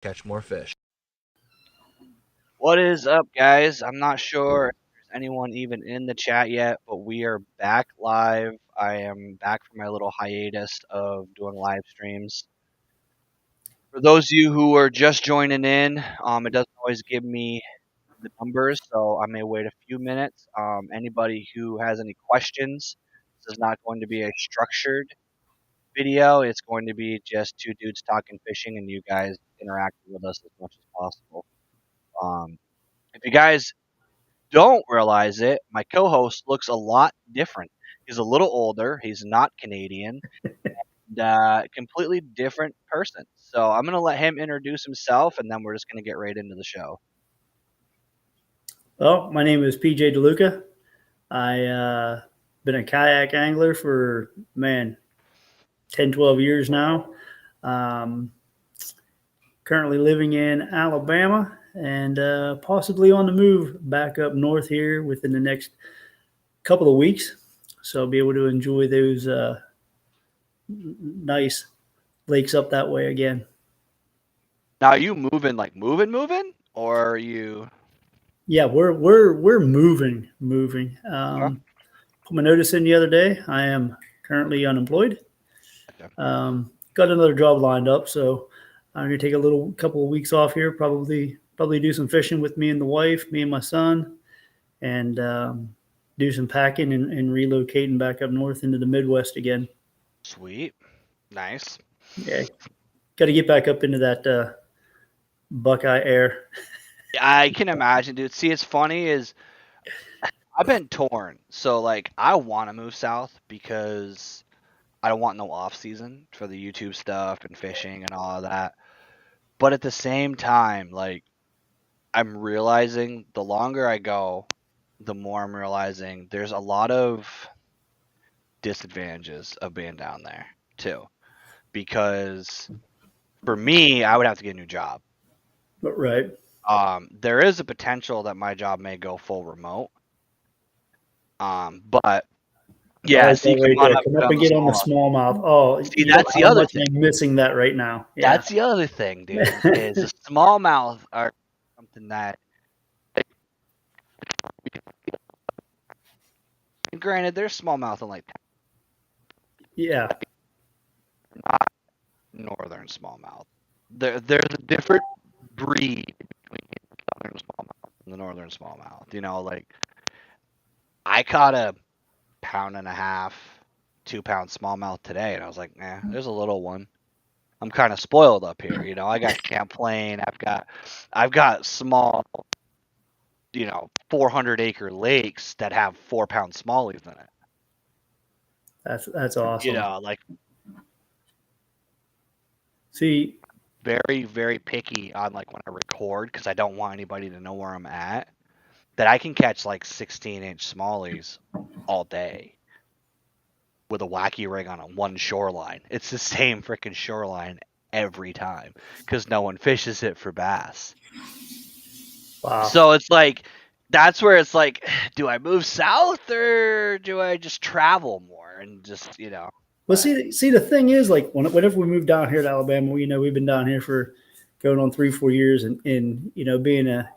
catch more fish. What is up, guys? I'm not sure if there's anyone even in the chat yet, but we are back live. I am back from my little hiatus of doing live streams. For those of you who are just joining in, it doesn't always give me the numbers, so I may wait a few minutes. Anybody who has any questions, this is not going to be a structured video. It's going to be just two dudes talking fishing and you guys interacting with us as much as possible. If you guys don't realize it, my co-host looks a lot different. He's a little older. He's not Canadian. And, completely different person. So I'm gonna let him introduce himself, and then we're just gonna get right into the show. Well, my name is PJ DeLuca. I been a kayak angler for 10, 12 years now. Um, Currently living in Alabama and possibly on the move back up north here within the next couple of weeks. So I'll be able to enjoy those nice lakes up that way again. Now, are you moving like moving, or are you? Yeah, we're moving. Huh? Put my notice in the other day. I am currently unemployed. Okay. Got another job lined up, so I'm gonna take a couple of weeks off here. Probably do some fishing with me and the wife, me and my son, and do some packing and relocating back up north into the Midwest again. Sweet, nice. Yeah, got to get back up into that Buckeye air. I can imagine, dude. See, it's funny is I've been torn. So like, I want to move south because I don't want no off season for the YouTube stuff and fishing and all of that. But at the same time, like, I'm realizing the longer I go, the more I'm realizing there's a lot of disadvantages of being down there too. Because for me, I would have to get a new job. But right, There is a potential that my job may go full remote. But I yeah, like see, that right come on there. up, Come get up on and the get on the smallmouth. smallmouth. Oh, See, you know that's the how other much thing. I'm missing that right now. Yeah, That's the other thing, dude. Is the smallmouth are something that, granted, there's smallmouth in like yeah. not northern smallmouth. There's a different breed between the southern smallmouth and the northern smallmouth. You know, like I caught a pound and a half, 2 pound smallmouth today, and I was like, there's a little one. I'm kind of spoiled up here. You know, I got Champlain. I've got small, 400-acre lakes that have 4 pound smallies in it. That's awesome. Like See, very, very picky on like when I record because I don't want anybody to know where I'm at. That I can catch like 16-inch smallies all day with a wacky rig on one shoreline. It's the same freaking shoreline every time because no one fishes it for bass. wow. So it's like that's where it's like, do I move south or do I just travel more and just Well, see, the thing is, like, whenever we moved down here to Alabama, we've been down here for going on 3, 4 years, and being a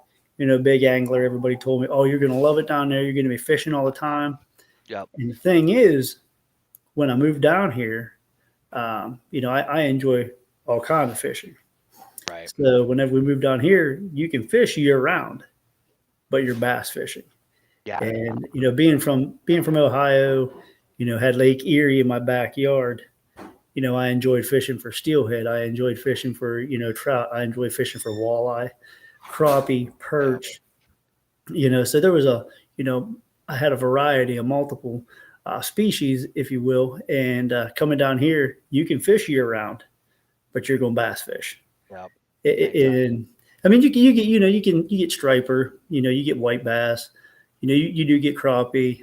big angler, everybody told me, oh, you're gonna love it down there. You're gonna be fishing all the time. Yep. And the thing is, when I moved down here, I enjoy all kinds of fishing. Right. So whenever we moved down here, you can fish year round, but you're bass fishing. Yeah. And being from Ohio, had Lake Erie in my backyard. I enjoyed fishing for steelhead. I enjoyed fishing for trout. I enjoyed fishing for walleye, crappie, perch. So there was I had a variety of multiple species, if you will. And coming down here, you can fish year round, but you're going bass fish. Yep. And I mean, you get you get striper, you get white bass, you do get crappie,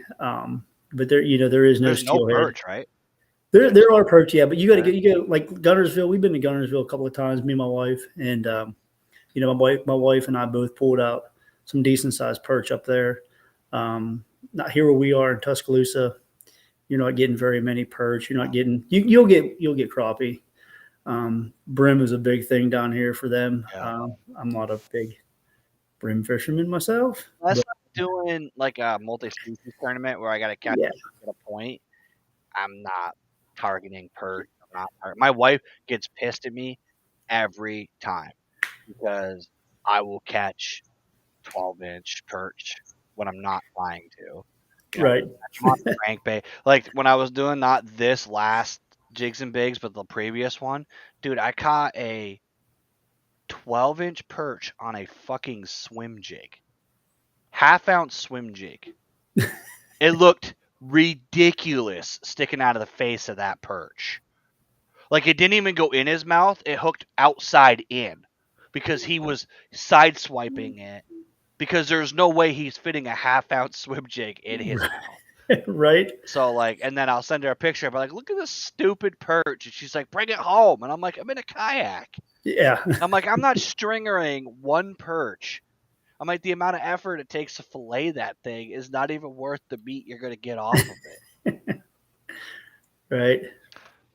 but there is no There's no steelhead. perch, right? There are perch, yeah, but you got to go like Gunnersville. We've been to Gunnersville a couple of times, me and my wife, and my wife and I both pulled out some decent sized perch up there. Not here where we are in Tuscaloosa. You're not getting very many perch. You're not getting you'll get crappie. Brim is a big thing down here for them. Yeah. I'm not a big brim fisherman myself, Unless but I'm doing like a multi-species tournament where I got to catch yeah, at a point, I'm not targeting perch. I'm not my wife gets pissed at me every time because I will catch 12-inch perch when I'm not trying to. You know, right. catch 'em on a crankbait. Like when I was doing not this last jigs and bigs, but the previous one, dude, I caught a 12-inch perch on a fucking swim jig, half-ounce swim jig. It looked ridiculous sticking out of the face of that perch. Like it didn't even go in his mouth; it hooked outside in because he was sideswiping it because there's no way he's fitting a half-ounce swim jig in his mouth. Right. So like, and then I'll send her a picture. I'm like, look at this stupid perch, and she's like, bring it home. And I'm like, I'm in a kayak. Yeah. I'm like, I'm not stringering one perch. I'm like, the amount of effort it takes to fillet that thing is not even worth the meat you're gonna get off of it. Right.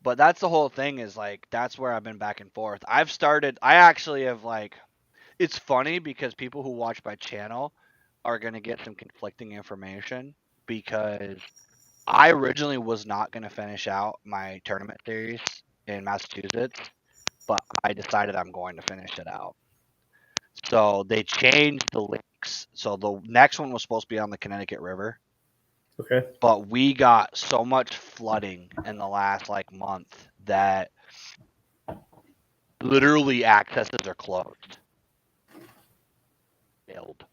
But that's the whole thing. Is like that's where I've been back and forth. I've started. I actually have like. It's funny because people who watch my channel are gonna get some conflicting information because I originally was not going to finish out my tournament series in Massachusetts, but I decided I'm going to finish it out. So they changed the links. So the next one was supposed to be on the Connecticut River, Okay. but we got so much flooding in the last like month that literally accesses are closed. Failed.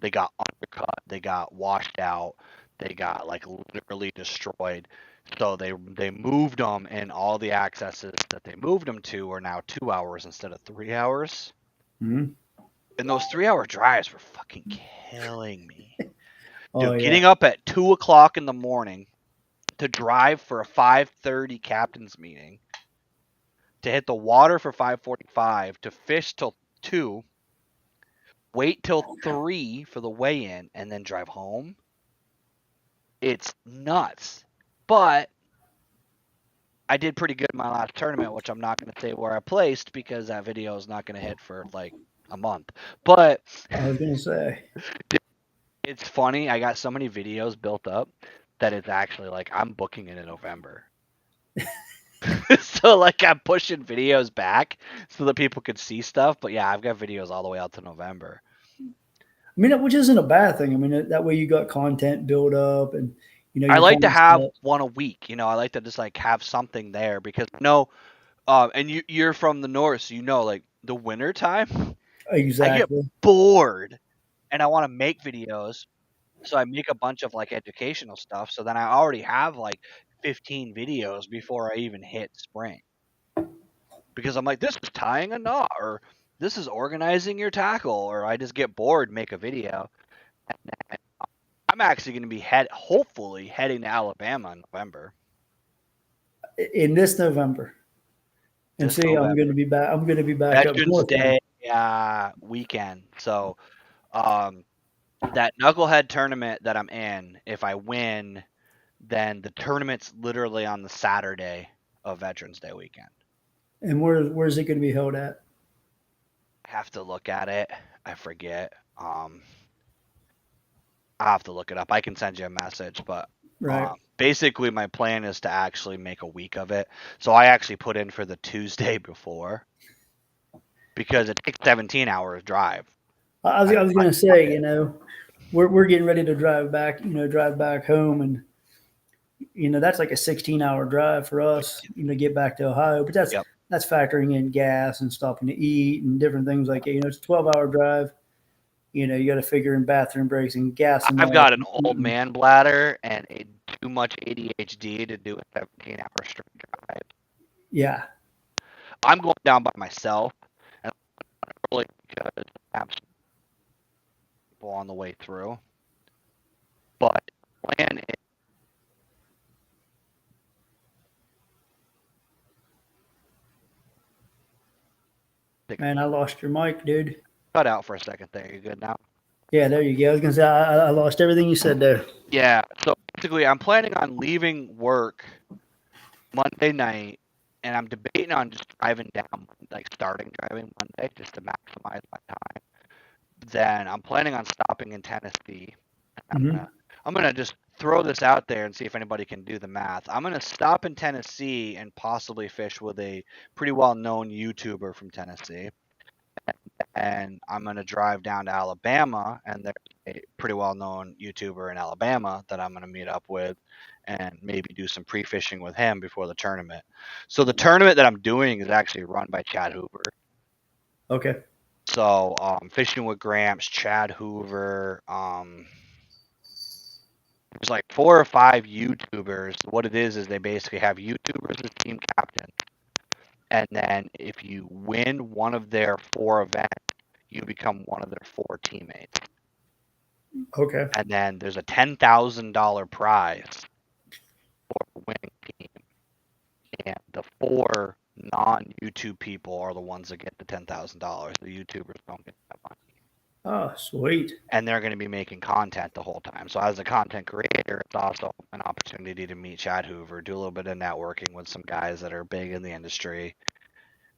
They got undercut, they got washed out, they got like literally destroyed. So they moved them, and all the accesses that they moved them to are now 2 hours instead of 3 hours. Mhm. And those 3 hour drives were fucking killing me, Oh dude. yeah. Getting up at 2 o'clock in the morning to drive for a 5:30 captain's meeting, to hit the water for 5:45, to fish till 2, wait till 3 for the weigh in, and then drive home. It's nuts. But I did pretty good in my last tournament, which I'm not going to say where I placed because that video is not going to hit for like a month. But I was gonna say. it's funny. I got so many videos built up that it's actually like I'm booking it in November. So like I'm pushing videos back so that people could see stuff. But yeah, I've got videos all the way out to November. I mean, which isn't a bad thing. I mean, that way you got content build up, and I you're like kind to of have set. one a week. I like to just like have something there because and you're from the north, so like the winter time. I get Exactly. bored and I want to make videos. So I make a bunch of like educational stuff. So then I already have like 15 videos before I even hit spring. Because I'm like, this is tying a knot, or this is organizing your tackle, or I just get bored, make a video. And I'm actually going to be hopefully heading to Alabama in November. In this November, and This see, I'm going to November, be back. I'm going to be back up Veterans north then. Day weekend. So um, that knucklehead tournament that I'm in, if I win, then the tournament's literally on the Saturday of Veterans Day weekend. And where's it going to be held at? I have to look at it. I forget. I have to look it up. I can send you a message, but Right. basically my plan is to actually make a week of it. So I actually put in for the Tuesday before because it takes 17 hours drive. I was I going to fuck say, it. we're getting ready to drive back. Drive back home, and that's like a 16-hour drive for us. Get back to Ohio, but that's Yep. that's factoring in gas and stopping to eat and different things like that. It's a 12-hour drive. You got to figure in bathroom breaks and gas and I've all. got an old man bladder and too much ADHD to do a 17-hour straight drive. Yeah. I'm going down by myself, and early because I have people on the way through. But plan is Man, I lost your mic, dude. cut out for a second there. You good now? Yeah, there you go. I was gonna say I lost everything you said there. Yeah. So basically, I'm planning on leaving work Monday night, and I'm debating on just driving down, like starting driving Monday, just to maximize my time. Then I'm planning on stopping in Tennessee. I'm Hmm. gonna I'm gonna just throw this out there and see if anybody can do the math. I'm gonna stop in Tennessee and possibly fish with a pretty well known YouTuber from Tennessee, and I'm gonna drive down to Alabama, and there's a pretty well known YouTuber in Alabama that I'm gonna meet up with, and maybe do some pre fishing with him before the tournament. So the tournament that I'm doing is actually run by Chad Hoover. Okay. So fishing with Gramps, Chad Hoover, there's like 4 or 5 YouTubers. What it is they basically have YouTubers as team captains, and then if you win one of their 4 events, you become one of their 4 teammates. Okay. And then there's a $10,000 prize for the winning team, and the 4 non-YouTube people are the ones that get the $10,000. The YouTubers don't get that money. Oh, sweet. And they're going to be making content the whole time. So as a content creator, it's also an opportunity to meet Chad Hoover, do a little bit of networking with some guys that are big in the industry,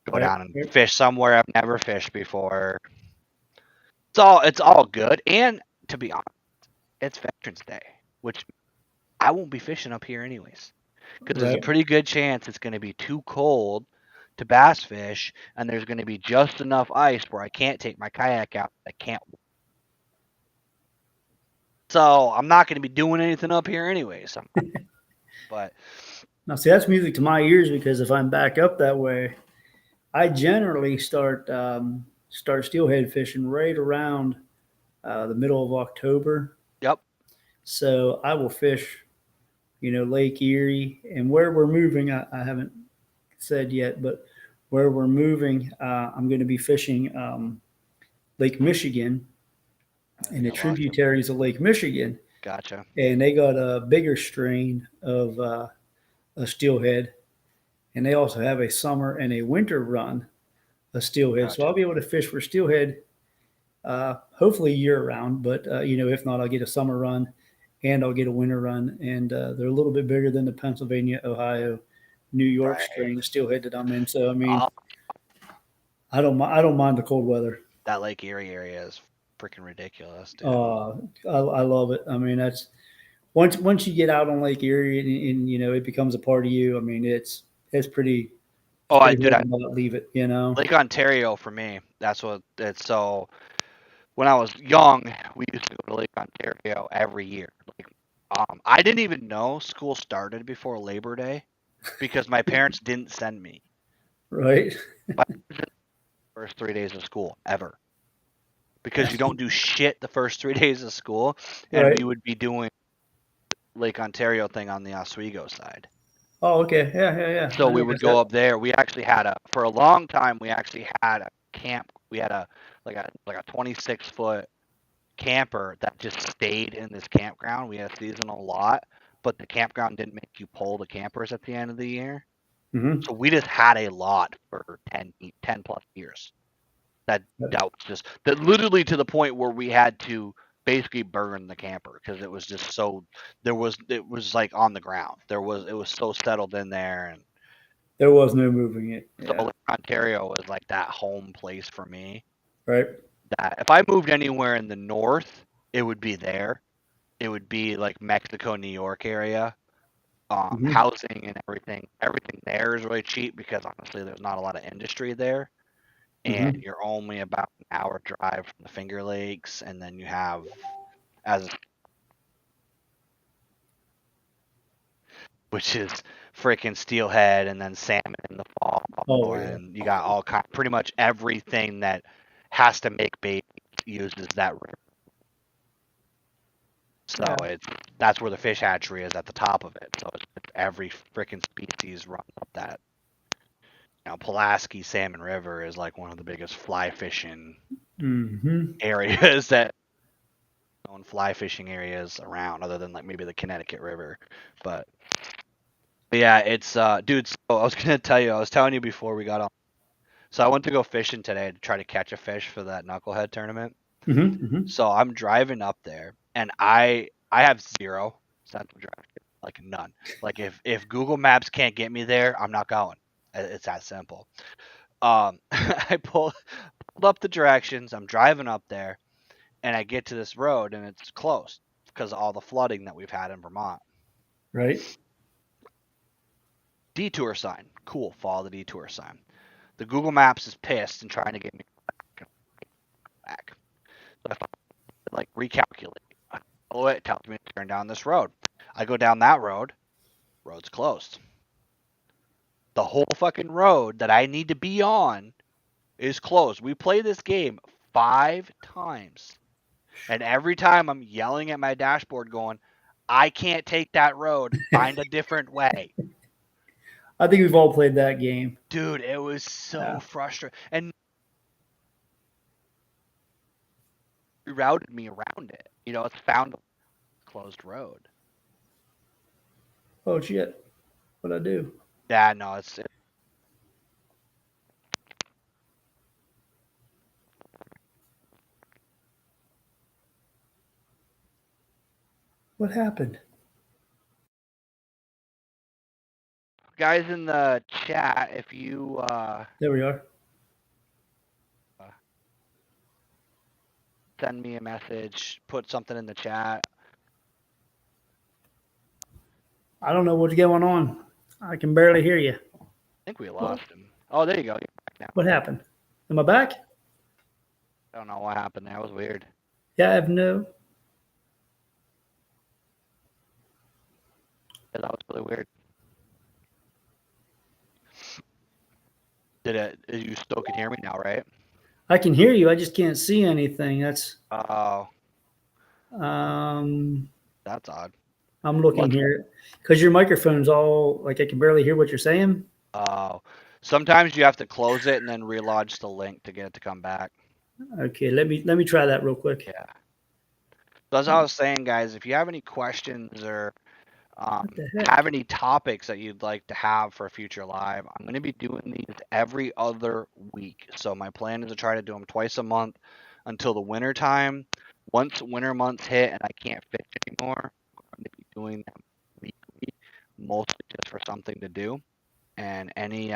go Right. down and Right. fish somewhere I've never fished before. It's all good. And to be honest, it's Veterans Day, which I won't be fishing up here anyways, because there's a Right. pretty good chance it's going to be too cold to bass fish, and there's going to be just enough ice where I can't take my kayak out. I can't. So I'm not going to be doing anything up here anyways. But Now, see, that's music to my ears because if I'm back up that way, I generally start steelhead fishing right around the middle of October. yep, So I will fish, Lake Erie, and where we're moving, I haven't said yet, but where we're moving, I'm going to be fishing Lake Michigan I and think the I lost you. tributaries of Lake Michigan, Gotcha, and they got a bigger strain of a steelhead, and they also have a summer and a winter run of steelhead. So I'll gotcha. be able to fish for steelhead hopefully year round, but if not, I'll get a summer run and I'll get a winter run, and they're a little bit bigger than the Pennsylvania, Ohio, New York Right. strain of steelhead that I'm in. So I mean, Oh, I don't mind the cold weather. that Lake Erie area is freaking ridiculous, dude. Uh, I love it. I mean, that's once you get out on Lake Erie and it becomes a part of you. I mean, it's pretty it's Oh, I pretty dude, hard I, to not leave it. You know. Lake Ontario for me. That's what it's so. When I was young, we used to go to Lake Ontario every year. Like, I didn't even know school started before Labor Day because my parents didn't send me. Right. But first 3 days of school ever, because you don't do shit the first 3 days of school, and Right. we would be doing Lake Ontario thing on the Oswego side. Oh, okay. Yeah, yeah, yeah. So I we know would because go up there. We actually had for a long time, we actually had a camp. We had a 26-foot camper that just stayed in this campground. We had a seasonal lot, but the campground didn't make you pull the campers at the end of the year. hmm So we just had a lot for 10 plus years. That was just that literally to the point where we had to basically burn the camper because it was just so it was like on the ground. It was so settled in there, and there was no moving it. so Yeah. Lake Ontario was like that home place for me. Right. That if I moved anywhere in the north, it would be there. It would be like Mexico, New York area. hmm Housing and everything there is really cheap because honestly, there's not a lot of industry there, and hmm you're only about an hour drive from the Finger Lakes, and then you have as which is freaking steelhead, and then salmon in the fall, Oh yeah. and you got pretty much everything that has to make babies uses that river. So Yeah. that's where the fish hatchery is at the top of it. So it's every freaking species runs up that. Pulaski Salmon River is like one of the biggest fly fishing hmm areas that known fly fishing areas around, other than like maybe the Connecticut River. But yeah, it's dude. So I was gonna tell you, I was telling you before we got on. So I went to go fishing today to try to catch a fish for that knucklehead tournament. hmm So I'm driving up there, and I have zero sense of direction, like none. Like if Google Maps can't get me there, I'm not going. It's that simple. I pulled up the directions. I'm driving up there, and I get to this road, and it's closed because of all the flooding that we've had in Vermont. Right. Detour sign. Cool. Follow the detour sign. The Google Maps is pissed and trying to get me back. So I like recalculate. I follow it. It tells me to turn down this road. I go down that road. Road's closed. The whole fucking road that I need to be on is closed. We play this game 5 times. And every time I'm yelling at my dashboard going, I can't take that road. Find a different way. I think we've all played that game. Dude, it was so Yeah. frustrating. And rerouted me around it. It's found a closed road. Oh shit. What'd I do? Yeah, no, it's What happened? guys in the chat. If you There we are. send me a message, put something in the chat. I don't know what's going on. I can barely hear you. I think we What? lost him. Oh, there you go. You're back now. What happened? Am I back? I don't know what happened. That was weird. Yeah, I have no. That was really weird. You still can hear me now, right? I can hear you. I just can't see anything. That's Oh, um. that's odd. I'm looking What's here because your microphone's all like I can barely hear what you're saying. Oh, sometimes you have to close it and then relaunch the link to get it to come back. Okay, let me try that real quick. Yeah. So as I was saying, guys, if you have any questions or What the have heck? any topics that you'd like to have for a future live, I'm going to be doing these every other week. So my plan is to try to do them twice a month until the winter time. Once winter months hit and I can't fish anymore, I'm going to be doing them weekly, mostly just for something to do. And any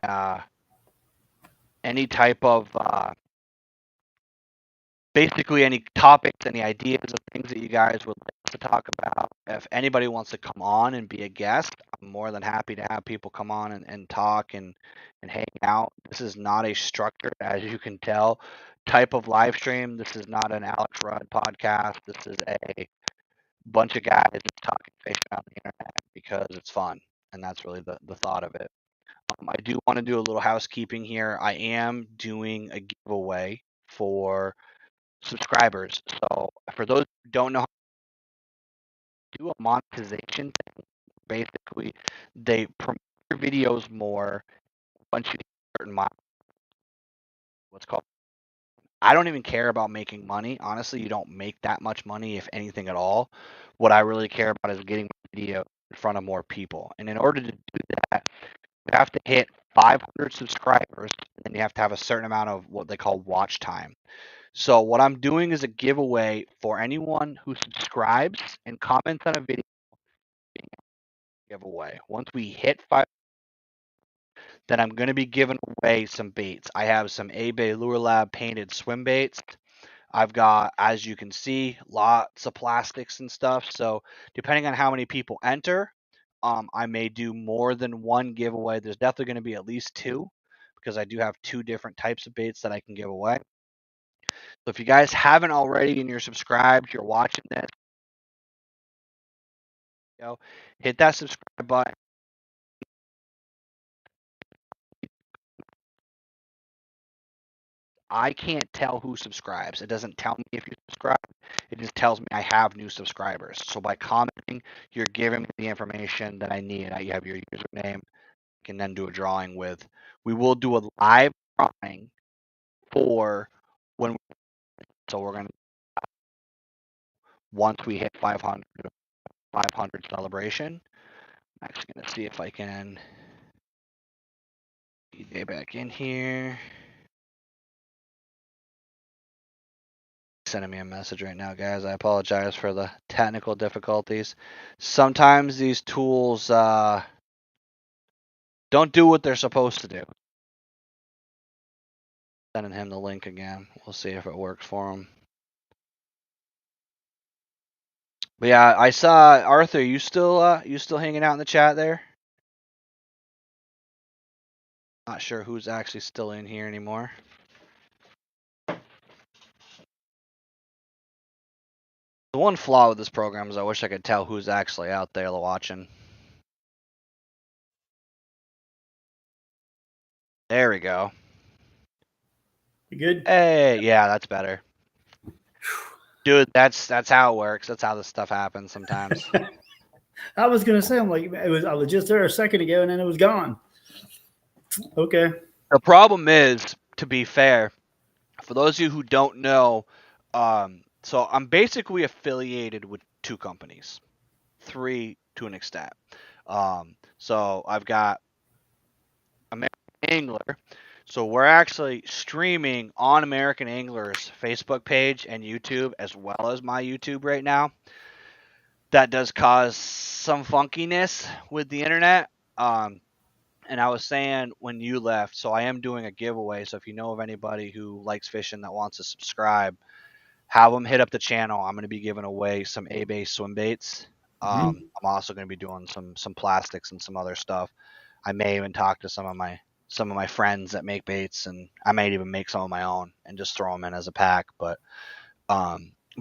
type of basically any topics, any ideas of things that you guys would like to talk about. If anybody wants to come on and be a guest, I'm more than happy to have people come on and talk and hang out. This is not a structured, as you can tell, type of live stream. This is not an Alex Rudd podcast. This is a bunch of guys just talking fish on the internet because it's fun. And that's really the thought of it. I do want to do a little housekeeping here. I am doing a giveaway for subscribers. So for those who don't know how to do a monetization thing, basically they promote your videos more once you hit a certain what's called. I don't even care about making money. Honestly, you don't make that much money, if anything at all. What I really care about is getting my video in front of more people. And in order to do that, you have to hit 500 subscribers, and then you have to have a certain amount of what they call watch time. So what I'm doing is a giveaway for anyone who subscribes and comments on a video. Giveaway. Once we hit 5, then I'm going to be giving away some baits. I have some A-Bay Lure Lab painted swim baits. I've got, as you can see, lots of plastics and stuff. So depending on how many people enter, I may do more than one giveaway. There's definitely going to be at least two because I do have two different types of baits that I can give away. So if you guys haven't already and you're subscribed, you're watching this, hit that subscribe button. I can't tell who subscribes. It doesn't tell me if you subscribe. It just tells me I have new subscribers. So by commenting, you're giving me the information that I need. You have your username. You can then do a drawing with. We will do a live drawing for when. So we're going to once we hit 500 celebration. I'm actually going to see if I can get back in here. Sending me a message right now, guys. I apologize for the technical difficulties. Sometimes these tools Don't do what they're supposed to do. Sending him the link again. We'll see if it works for him. But yeah, I saw Arthur. You still hanging out in the chat there? Not sure who's actually still in here anymore. The one flaw with this program is I wish I could tell who's actually out there watching. There we go. You good? Hey, yeah, that's better. Dude, that's how it works. That's how this stuff happens sometimes. I was gonna say, I'm like, I was just there a second ago, and then it was gone. Okay. The problem is, to be fair, for those of you who don't know, so I'm basically affiliated with two companies, three to an extent. So I've got American Angler. So we're actually streaming on American Angler's Facebook page and YouTube as well as my YouTube right now. That does cause some funkiness with the internet. And I was saying when you left, so I am doing a giveaway. So if you know of anybody who likes fishing that wants to subscribe, have them hit up the channel. I'm going to be giving away some A-base swim baits. Mhm. I'm also going to be doing some plastics and some other stuff. I may even talk to some of my friends that make baits, and I might even make some of my own and just throw them in as a pack. But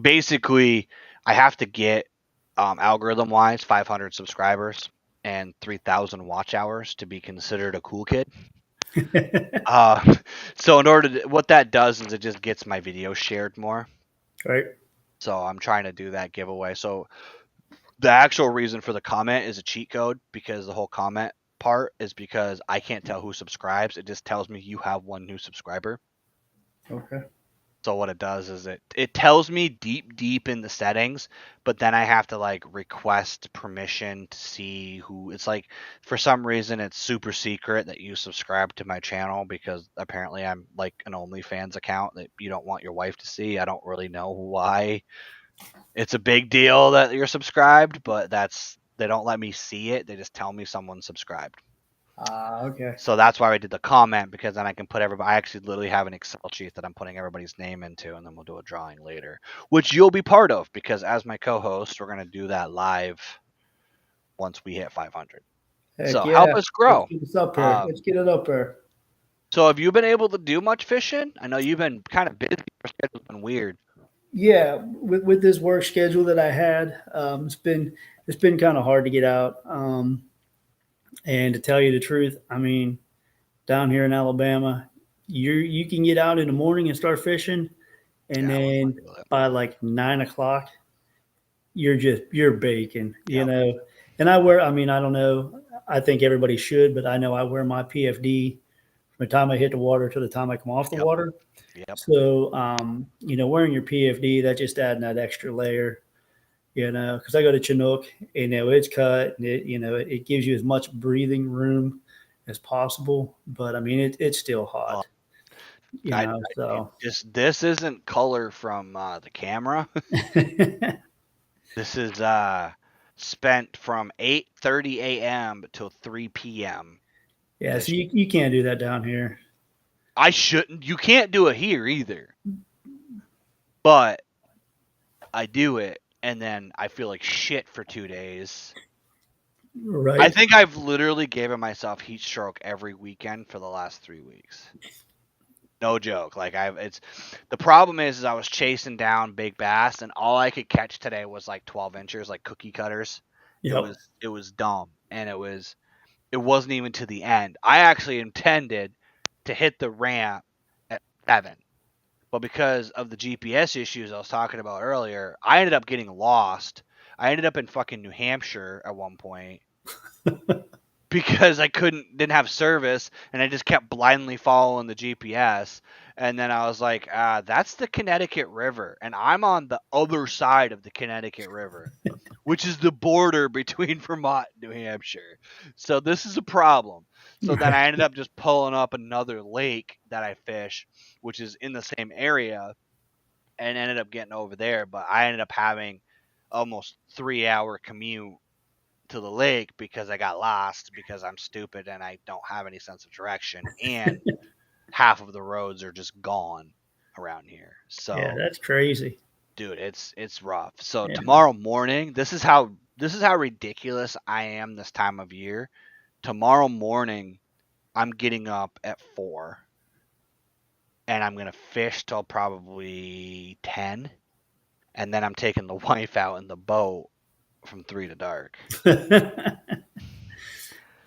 basically, I have to get algorithm wise 500 subscribers and 3,000 watch hours to be considered a cool kid. Uh, so in order to, what that does is it just gets my videos shared more. Right. So I'm trying to do that giveaway. So the actual reason for the comment is a cheat code, because the whole comment part is because I can't tell who subscribes. It just tells me you have one new subscriber. Okay. So what it does is it tells me deep in the settings, but then I have to like request permission to see who. It's like for some reason it's super secret that you subscribe to my channel, because apparently I'm like an OnlyFans account that you don't want your wife to see. I don't really know why it's a big deal that you're subscribed, but they don't let me see it. They just tell me someone's subscribed. Okay. So that's why I did the comment, because then I can put everybody. I actually literally have an Excel sheet that I'm putting everybody's name into, and then we'll do a drawing later, which you'll be part of, because as my co-host, we're gonna do that live once we hit 500. Heck So help yeah. us Let's grow. get this up here. Um, Let's get it up there. so have you been able to do much fishing? I know you've been kind of busy. Your schedule's been weird. Yeah, with this work schedule that I had, it's been kind of hard to get out. And to tell you the truth, I mean, down here in Alabama, you can get out in the morning and start fishing, and Yeah, I wouldn't want then to do that. by like 9 o'clock, you're baking, you Yep. know. And I wear, I mean, I don't know. I think everybody should, but I know I wear my PFD from the time I hit the water to the time I come off the Yep. water. Yep. So, wearing your PFD, that just adding that extra layer, because I go to Chinook, it's cut, and it gives you as much breathing room as possible. But I mean, it's still Oh, hot, I so. just this isn't color from the camera. This is spent from 8:30 a.m. till 3 p.m. Yeah, so fishing. you can't do that down here. I shouldn't. You can't do it here either. But I do it, and then I feel like shit for 2 days. I Right. think I've literally given myself heat stroke every weekend for the last 3 weeks. No joke. Like it's the problem is I was chasing down big bass, and all I could catch today was like 12 inches, like cookie cutters. Yep. It was dumb, and it wasn't even to the end. I actually intended to hit the ramp at 7, but because of the GPS issues I was talking about earlier, I ended up getting lost. I ended up in fucking New Hampshire at one point because I didn't have service, and I just kept blindly following the GPS. And then I was like, that's the Connecticut River, and I'm on the other side of the Connecticut River, which is the border between Vermont and New Hampshire. So this is a problem. So then I ended up just pulling up another lake that I fish, which is in the same area, and ended up getting over there. But I ended up having almost 3-hour commute to the lake because I got lost because I'm stupid and I don't have any sense of direction, and half of the roads are just gone around here. Yeah, So, that's crazy. dude, it's rough. So Yeah. tomorrow morning, this is how ridiculous I am this time of year. Tomorrow morning, I'm getting up at 4 and I'm gonna fish till probably 10, and then I'm taking the wife out in the boat from 3 to dark. Cause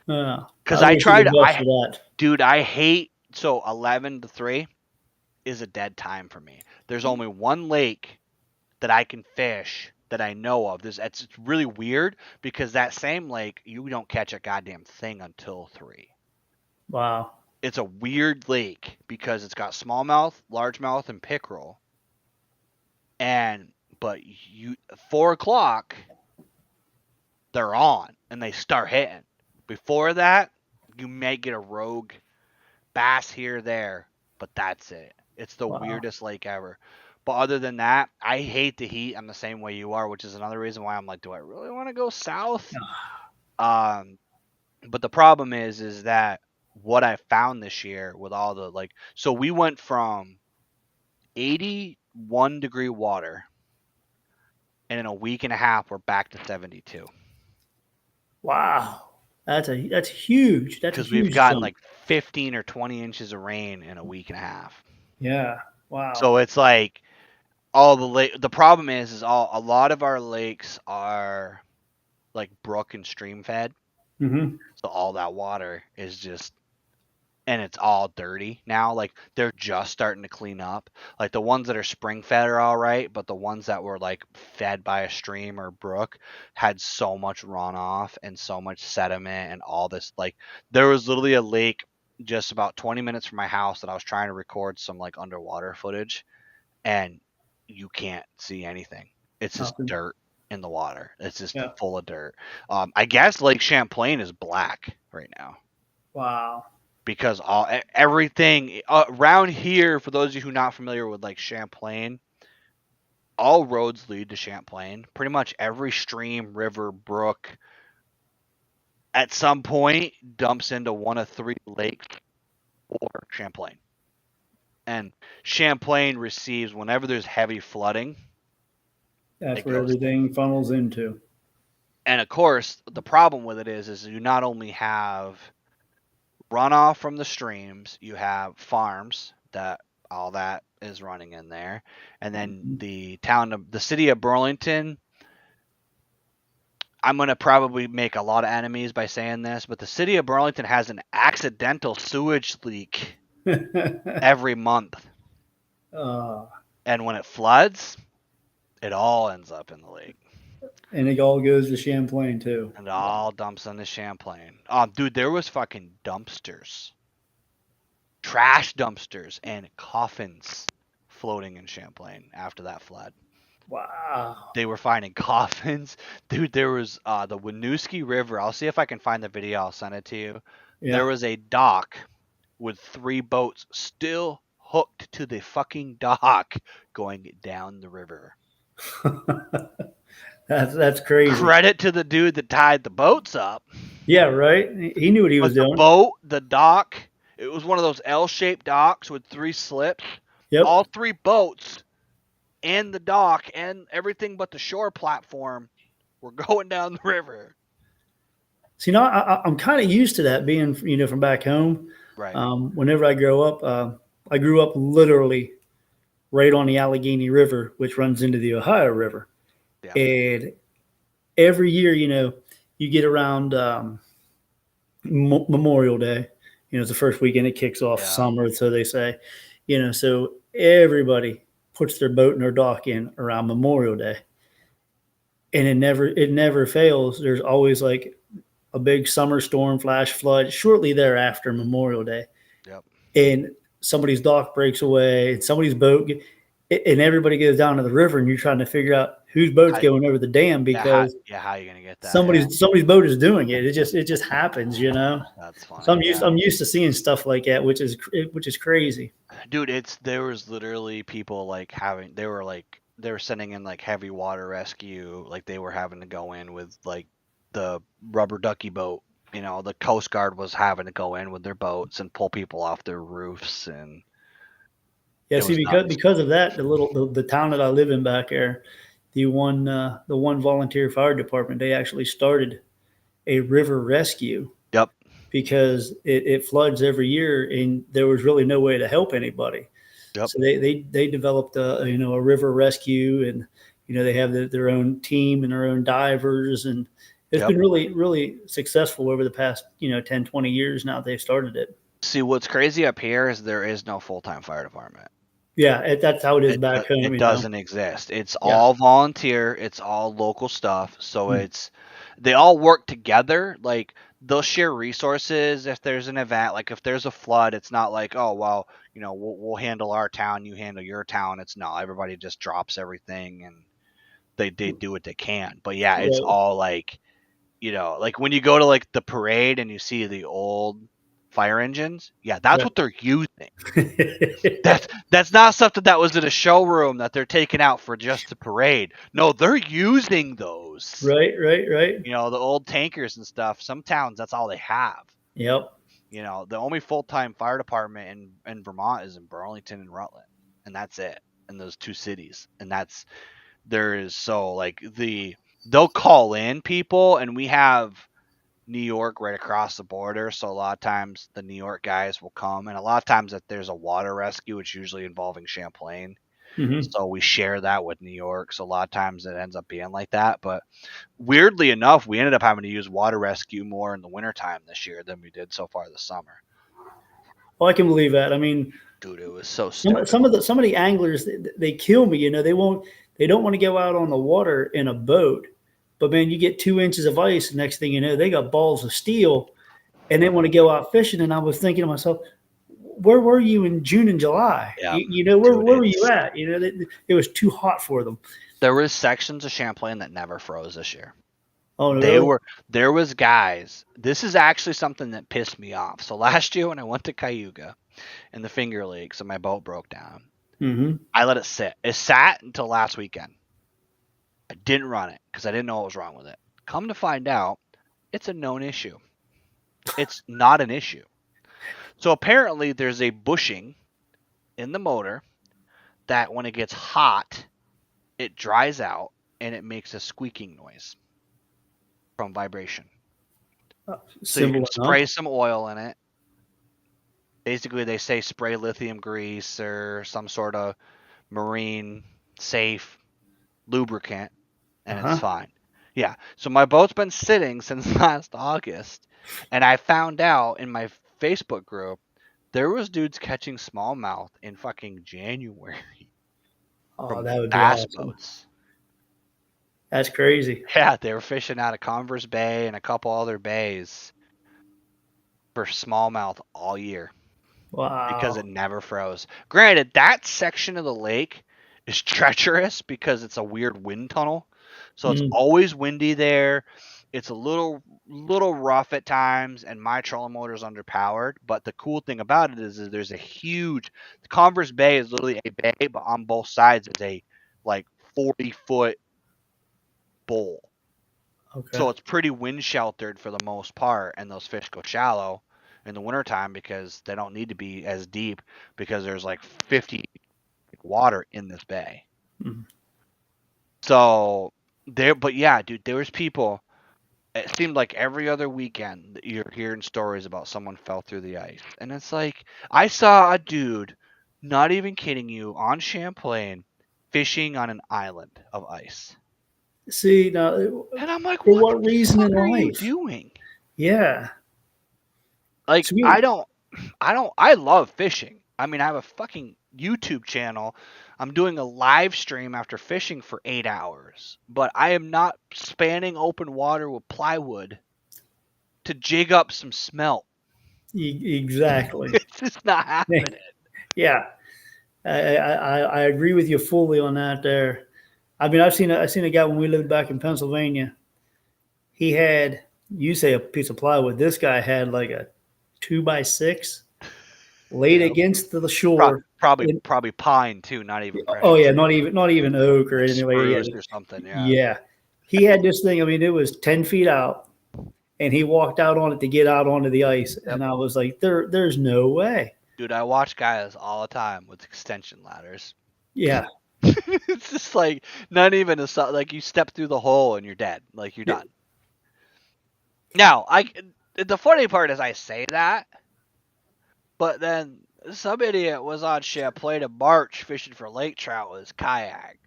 I I wish you tried, the best for that. dude, I hate, so 11 to 3 is a dead time for me. There's only one lake that I can fish that I know of. It's really weird because that same lake, you don't catch a goddamn thing until 3. Wow. It's a weird lake because it's got smallmouth, largemouth, and pickerel. And but you 4 o'clock, they're on and they start hitting. Before that, you may get a rogue bass here or there, but that's it. It's the Wow. weirdest lake ever. But other than that, I hate the heat. I'm the same way you are, which is another reason why I'm like, do I really want to go south? Um, but the problem is that what I found this year with all the like, so we went from 81-degree water, and in a week and a half, we're back to 72 Wow. That's huge. That's a because we've huge gotten jump. like 15 or 20 inches of rain in a week and a half. Yeah. Wow. So it's like all the lake. The problem is all a lot of our lakes are like brook and stream fed, Hmm. so all that water is just, and it's all dirty now. Like they're just starting to clean up. Like the ones that are spring fed are all right, but the ones that were like fed by a stream or brook had so much runoff and so much sediment and all this. Like there was literally a lake just about 20 minutes from my house that I was trying to record some like underwater footage, and you can't see anything. It's just Nothing. dirt in the water. It's just Yeah. full of dirt. I guess Lake Champlain is black right now Wow. because everything around here. For those of you who are not familiar with like Champlain, all roads lead to Champlain. Pretty much every stream, river, brook, at some point dumps into one of 3 lakes or Champlain. And Champlain receives whenever there's heavy flooding, That's it where goes. everything funnels into. And of course, the problem with it is you not only have runoff from the streams, you have farms that all that is running in there, and then Mhm. the city of Burlington. I'm gonna probably make a lot of enemies by saying this, but the city of Burlington has an accidental sewage leak every month, uh, and when it floods, it all ends up in the lake. and it all goes to Champlain too. And it Wow. all dumps into Champlain. Dude, there was fucking dumpsters, trash dumpsters, and coffins floating in Champlain after that flood. Wow. They were finding coffins. Dude, there was the Winooski River. I'll see if I can find the video. I'll send it to you. There Yeah. was a dock with 3 boats still hooked to the fucking dock going down the river. That's crazy. Credit to the dude that tied the boats up. Yeah, right. He knew what he was But the doing. boat, the dock, it was one of those L-shaped docks with 3 slips. Yep. All 3 boats and the dock and everything but the shore platform were going down the river. So I'm kind of used to that being from back home. Right. Whenever I grow up, I grew up literally right on the Allegheny River, which runs into the Ohio River, Yeah. and every year, you get around Memorial Day. It's the first weekend. It kicks off Yeah. summer, so they say. So everybody puts their boat and their dock in around Memorial Day, and it never fails. There's always like a big summer storm, flash flood shortly thereafter Memorial Day, Yep. and somebody's dock breaks away, and somebody's boat, and everybody goes down to the river, and you're trying to figure out whose boat's How, going over the dam yeah, how, because yeah, how are you gonna get that? Yeah, somebody's boat is doing it. It just happens. that's So funny. I'm used Yeah, I'm used to seeing stuff like that, which is crazy. dude, there was literally people like they were sending in like heavy water rescue, like they were having to go in with like the rubber ducky boat. You know, the Coast Guard was having to go in with their boats and pull people off their roofs, and Yeah, it see, was nuts. because of that, the town that I live in back there, the one volunteer fire department, they actually started a river rescue Yep, because it floods every year, and there was really no way to help anybody. yep. So they developed a river rescue, and they have their own team and their own divers, and it's Yep. been really successful over the past 10-20 years now. They've started it. See, what's crazy up here is there is no full time fire department. Yeah, that's how it is back home. It doesn't exist. It's Yeah. all volunteer. It's all local stuff. So Mm. it's they all work together. Like they'll share resources if there's an event. Like if there's a flood, it's not like, oh well, we'll handle our town, you handle your town. It's no, everybody just drops everything and they do what they can. But yeah, it's Right. all like like when you go to like the parade and you see the old fire engines, yeah, that's Right. what they're using. That's not something that was in a showroom that they're taking out for just the parade. No, they're using those. Right. The old tankers and stuff. Some towns, that's all they have. Yep. The only full time fire department in Vermont is in Burlington and Rutland, and that's it. In those two cities, and there is so like they'll call in people, and we have New York right across the border. So a lot of times the New York guys will come, and a lot of times if there's a water rescue, it's usually involving Champlain. Hmm. So we share that with New York. So a lot of times it ends up being like that. But weirdly enough, we ended up having to use water rescue more in the wintertime this year than we did so far this summer. Well, I can believe that. I mean, Dude, it was so some stupid. some of the some of the anglers, they kill me. They don't want to go out on the water in a boat, but man, you get 2 inches of ice. Next thing you know, they got balls of steel, and they want to go out fishing. And I was thinking to myself, where were you in June and July? Yeah, Where dude, were you at? It was too hot for them. there was sections of Champlain that never froze this year. Oh, They really? were there was guys. This is actually something that pissed me off. So last year when I went to Cayuga in the Finger Lakes and my boat broke down, Mm-hmm. I let it sit. It sat until last weekend. I didn't run it because I didn't know what was wrong with it. Come to find out, it's a known issue. It's not an issue. So apparently there's a bushing in the motor that when it gets hot, it dries out and it makes a squeaking noise from vibration. So you can Simple spray enough. some oil in it. Basically, they say spray lithium grease or some sort of marine safe lubricant, Uh and it's huh. fine. Yeah. So my boat's been sitting since last August, and I found out in my Facebook group there was dudes catching smallmouth in fucking January Oh, from that would be bass awesome. boats. That's crazy. Yeah, they were fishing out of Converse Bay and a couple other bays for smallmouth all year because it Wow. never froze. Granted, that section of the lake is treacherous because it's a weird wind tunnel. So it's Mm. always windy there. It's a little rough at times, and my trolling motor is underpowered. But the cool thing about it is there's a huge Converse Bay is literally a bay, but on both sides is a like 40-foot bowl. Okay. So it's pretty wind sheltered for the most part, and those fish go shallow in the wintertime because they don't need to be as deep because there's like 50 water in this bay. Mm. So but yeah, dude, there was people. It seemed like every other weekend that you're hearing stories about someone fell through the ice, and it's like I saw a dude, not even kidding you, on Champlain fishing on an island of ice, See now, and I'm like, for what the what reason fuck in are you life? doing? Yeah. Like To me, I love fishing. I mean, I have a fucking YouTube channel. I'm doing a live stream after fishing for 8 hours, but I am not spanning open water with plywood to jig up some smelt. exactly. It's just not happening. Yeah. I agree with you fully on that. There. I mean, I seen a guy when we lived back in Pennsylvania. He had, you say, a piece of plywood. This guy had like a 2x6 laid Yeah, against the shore. And, probably pine too, not even oh precious yeah, wood, not even oak or like anything like that. spruce Yeah, or something. Yeah, yeah. he had this thing. I mean, it was 10 feet out, and he walked out on it to get out onto the ice, Yep. and I was like, there's no way. Dude, I watch guys all the time with extension ladders. Yeah, It's just like not even like you step through the hole and you're dead. Like you're done. Now, the funny part is I say that, but then some idiot was on Champlain in March fishing for lake trout with his kayak.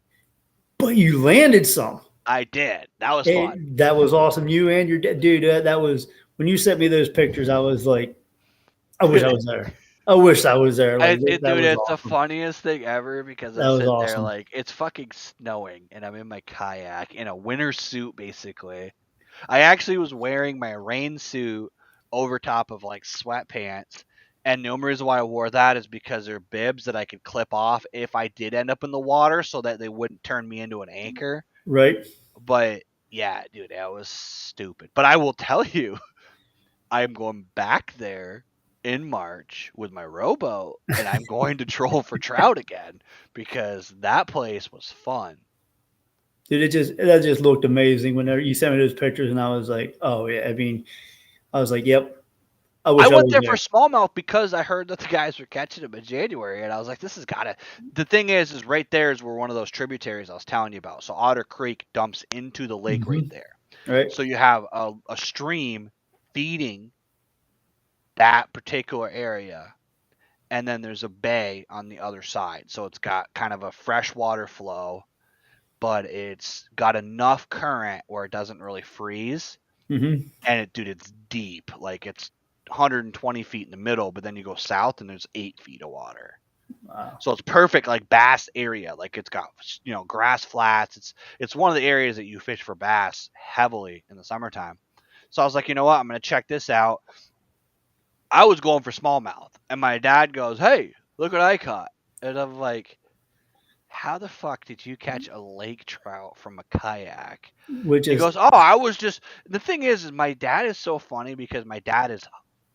but you landed some. I did. That was fun. That was awesome. You and your dude. That was when you sent me those pictures. I was like, I wish I was there. I wish I was there. Like that Dude, was it's the awesome. funniest thing ever because That I'm was sitting there awesome. like it's fucking snowing and I'm in my kayak in a winter suit basically. I actually was wearing my rain suit over top of like sweatpants. And the only reason why I wore that is because they're bibs that I could clip off if I did end up in the water so that they wouldn't turn me into an anchor. Right. But yeah, dude, that was stupid. But I will tell you, I am going back there in March with my rowboat and I'm going to troll for trout again because that place was fun. Dude, that just looked amazing whenever you sent me those pictures, and I was like, oh yeah. I mean, I was like, yep. I I wish I went was there for there. smallmouth because I heard that the guys were catching them in January, and I was like, "This has got to." The thing is right there is where one of those tributaries I was telling you about. So Otter Creek dumps into the lake right Mm-hmm. there. Right. So you have a stream feeding that particular area, and then there's a bay on the other side. So it's got kind of a freshwater flow, but it's got enough current where it doesn't really freeze. Mm-hmm. And dude, it's deep. Like it's 120 feet in the middle, but then you go south and there's 8 feet of water. Wow. So it's perfect, like bass area. Like it's got grass flats. It's one of the areas that you fish for bass heavily in the summertime. So I was like, you know what? I'm gonna check this out. I was going for smallmouth, and my dad goes, "Hey, look what I caught," and I'm like, "How the fuck did you catch a lake trout from a kayak?" Which He is goes, "Oh, I was just." The thing is my dad is so funny because my dad is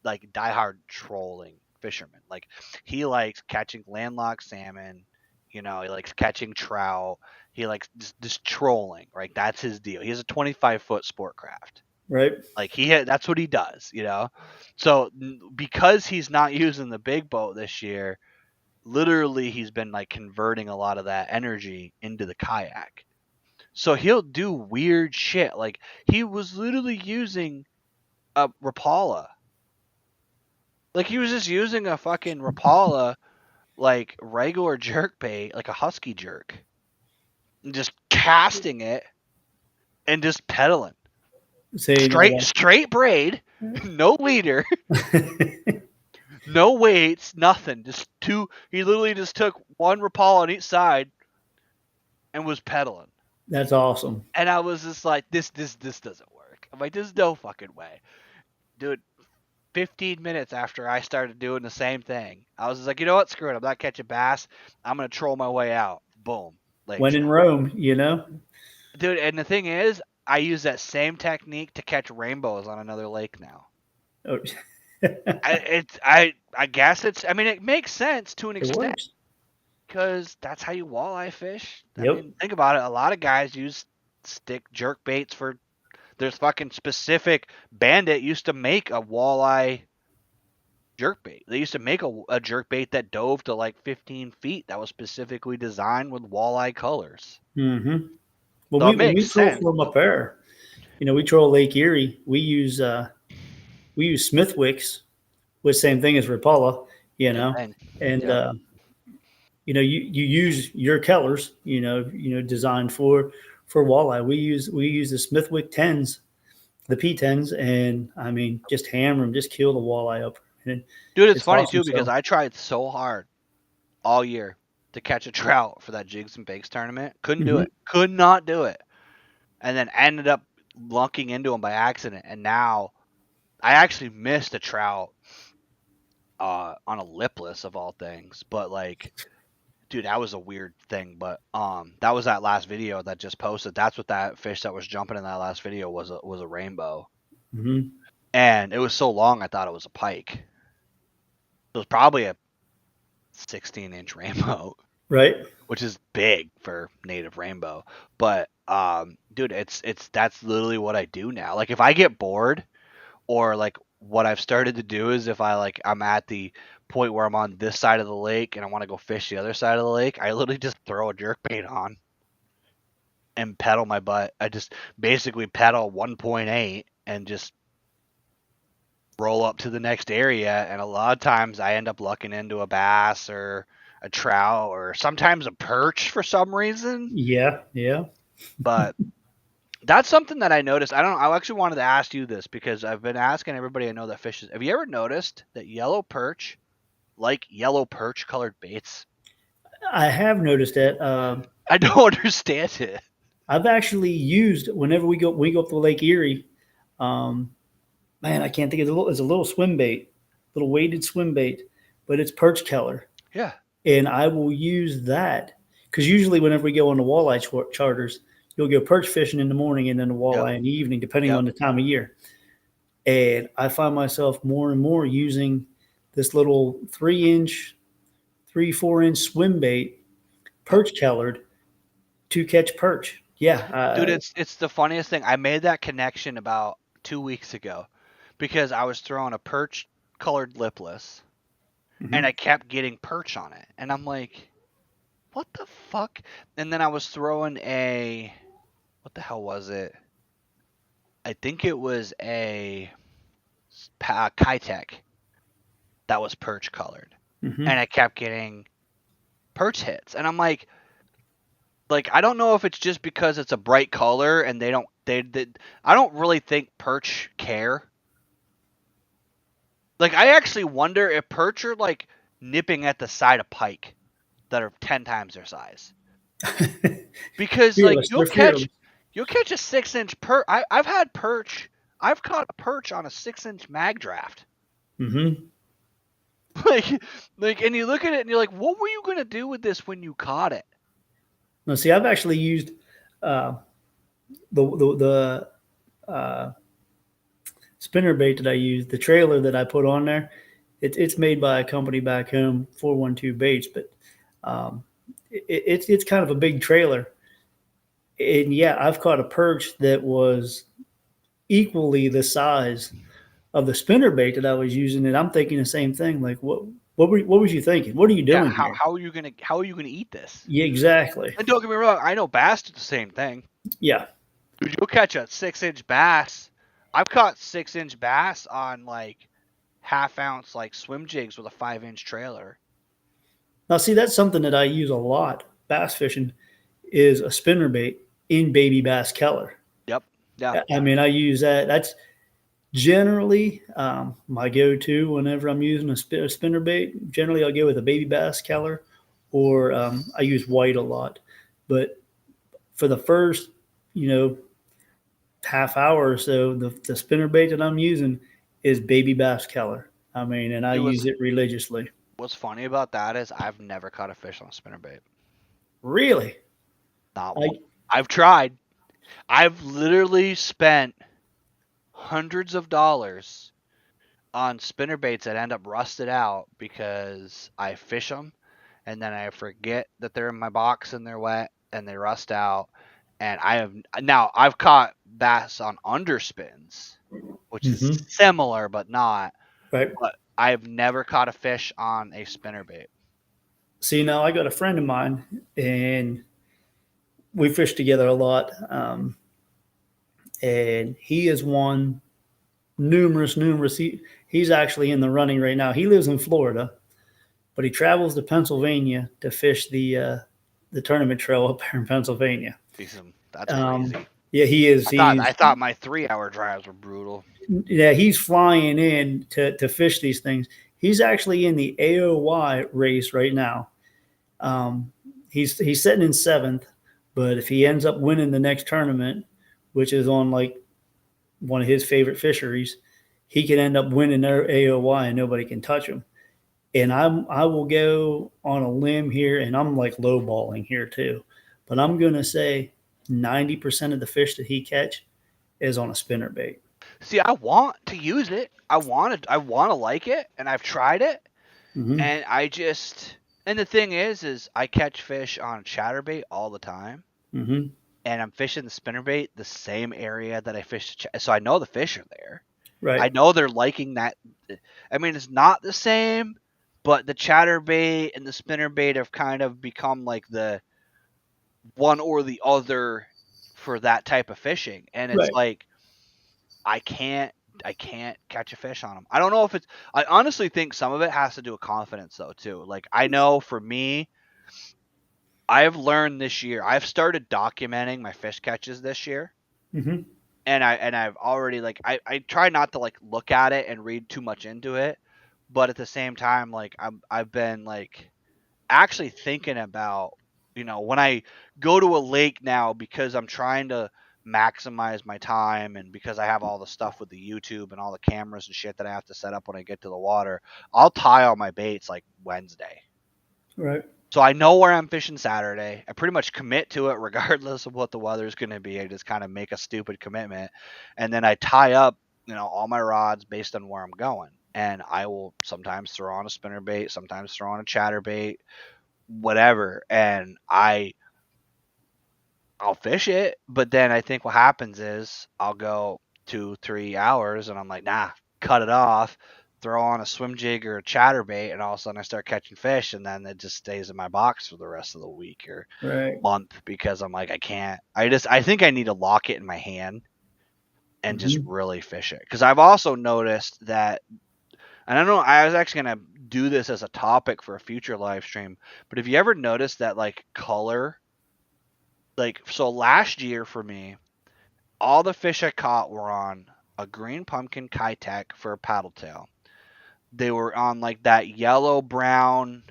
like diehard trolling fisherman. Like he likes catching landlocked salmon. He likes catching trout. He likes just trolling. Right, that's his deal. He has a 25-foot sport craft. right. Like that's what he does. So because he's not using the big boat this year, literally he's been like converting a lot of that energy into the kayak. So he'll do weird shit. Like he was literally using a Rapala. Like he was just using a fucking Rapala like regular jerk bait, like a husky jerk. And just casting it and just pedaling. Saying Straight braid, no leader, no weights, nothing. Just two he literally just took one Rapala on each side and was pedaling. that's awesome. And I was just like, this doesn't work. I'm like, there's no fucking way. Dude, 15 minutes after I started doing the same thing, I was just like, you know what? Screw it. I'm not catching bass. I'm going to troll my way out. Boom. Lake When in trout. Rome, you know. Dude, and the thing is, I use that same technique to catch rainbows on another lake now. Oh. I guess I mean, it makes sense to an It extent works. because that's how you walleye fish. I Yep. mean, think about it. A lot of guys use stick jerk baits for, there's fucking specific, Bandit used to make a walleye jerkbait. They used to make a jerkbait that dove to like 15 feet that was specifically designed with walleye colors. Mm-hmm. Well, So it when makes we troll sense. from up there, we troll Lake Erie. We use Smithwicks, which same thing as Rapala, Same thing. and Yep. you use your Kellers, designed for walleye. We use the Smithwick tens, the P10s, and I mean just hammer them, just kill the walleye up, and Dude, it's it's funny awesome. too because So I tried so hard all year to catch a trout for that jigs and bakes tournament. Couldn't do mhm. it. Could not do it. And then ended up lunking into him by accident. And now I actually missed a trout on a lipless of all things. But like, dude, that was a weird thing. But that was that last video that just posted. That's what that fish that was jumping in that last video was a rainbow. Mhm. And it was so long I thought it was a pike. It was probably a 16-inch rainbow, Right. which is big for native rainbow. But Dude, it's that's literally what I do now. Like if I get bored, or like what I've started to do is if I like I'm at the point where I'm on this side of the lake and I want to go fish the other side of the lake, I literally just throw a jerk bait on and pedal my butt. I just basically pedal 1.8 and just roll up to the next area, and a lot of times I end up lucking into a bass or a trout or sometimes a perch for some reason. Yeah, yeah. But that's something that I noticed. I don't. I actually wanted to ask you this because I've been asking everybody I know that fishes. Have you ever noticed that yellow perch like yellow perch colored baits? I have noticed that. I don't understand it. I've actually used whenever we go up to Lake Erie. Um, man, I can't think of it's a little swim bait, little weighted swim bait, but it's perch color, Yeah. and I will use that because usually whenever we go on the walleye charters, you'll go perch fishing in the morning and then the Yep. walleye in the evening, depending Yep. on the time of year. And I find myself more and more using this little 3 inch, 3 4 inch swim bait, perch colored to catch perch. Yeah, Dude, it's the funniest thing. I made that connection about 2 weeks ago because I was throwing a perch colored lipless and mhm. I kept getting perch on it. And I'm like, what the fuck? And then I was throwing a, what the hell was it? I think it was a Kitech that was perch colored. And Mhm. I kept getting perch hits. And I'm like I don't know if it's just because it's a bright color and they I don't really think perch care. Like I actually wonder if perch are like nipping at the side of pike that are 10 times their size. Because like Fearless. They're fearless. you'll catch a 6 inch perch. I've had perch. I've caught a perch on a 6 inch mag draft. Hmm. like and you look at it and you're like, what were you gonna do with this when you caught it? Now, see, I've actually used uh, the spinner bait that I use, the trailer that I put on there. It's made by a company back home, 412 Baits, but um, it's kind of a big trailer. And yeah, I've caught a perch that was equally the size of the spinner bait that I was using, and I'm thinking the same thing. Like, what was you thinking? What are you Yeah, doing here? how are you gonna eat this? Yeah, exactly. And don't get me wrong, I know bass do the same thing. Yeah. Dude, you'll catch a 6 inch bass. I've caught 6 inch bass on like half ounce like swim jigs with a 5 inch trailer. Now, see, that's something that I use a lot. Bass fishing is a spinner bait in baby bass Keller. Yep. Yeah. I mean, I use that. That's generally my go-to whenever I'm using a spinner bait. Generally, I'll go with a baby bass Keller, or I use white a lot. But for the first, you know, half hour or so, the spinner bait that I'm using is baby bass Keller. I mean, and I It was use it religiously. what's funny about that is I've never caught a fish on a spinnerbait. Really, Not I one. I've tried. I've literally spent hundreds of dollars on spinnerbaits that end up rusted out because I fish them and then I forget that they're in my box and they're wet and they rust out. And I've caught bass on underspins, which is mm-hmm. similar but not. Right. But I've never caught a fish on a spinnerbait. See, now I got a friend of mine, and we fish together a lot. And he has won numerous. He's actually in the running right now. He lives in Florida, but he travels to Pennsylvania to fish the tournament trail up there in Pennsylvania. Jeez, that's crazy. Yeah, he is. I thought my 3 hour drives were brutal. Yeah, he's flying in to fish these things. He's actually in the AOY race right now. He's sitting in seventh, but if he ends up winning the next tournament, which is on like one of his favorite fisheries, he could end up winning their AOY and nobody can touch him. And I will go on a limb here, and I'm like lowballing here too, but I'm gonna say 90% of the fish that he catch is on a spinner bait. See, I want to use it. I want to like it, and I've tried it, Mm-hmm. and and the thing is I catch fish on chatterbait all the time, Mm-hmm. and I'm fishing the spinnerbait the same area that I fished, so I know the fish are there. Right. I know they're liking that. I mean, it's not the same, but the chatterbait and the spinnerbait have kind of become like the one or the other for that type of fishing, and it's Right. like I can't I can't catch a fish on them. I don't know if it's. I honestly think some of it has to do with confidence though too. Like I know for me, I have learned this year. I've started documenting my fish catches this year, Mm-hmm. and I've already like I try not to like look at it and read too much into it, but at the same time like I've been like actually thinking about, when I go to a lake now because I'm trying to maximize my time and because I have all the stuff with the YouTube and all the cameras and shit that I have to set up when I get to the water, I'll tie all my baits like Wednesday. Right. So I know where I'm fishing Saturday. I pretty much commit to it regardless of what the weather's going to be. I just kind of make a stupid commitment. And then I tie up, all my rods based on where I'm going. And I will sometimes throw on a spinnerbait, sometimes throw on a chatterbait, whatever. And I'll fish it, but then I think what happens is I'll go 2, 3 hours and I'm like, nah, cut it off, throw on a swim jig or a chatterbait, and all of a sudden I start catching fish, and then it just stays in my box for the rest of the week or Right. month because I'm like, I can't. I think I need to lock it in my hand and just Mm-hmm. really fish it. Because I've also noticed that, and I don't know, I was actually gonna do this as a topic for a future live stream, but have you ever noticed that like color, like so last year for me, all the fish I caught were on a green pumpkin Kitech for a paddle tail. They were on like that yellow brown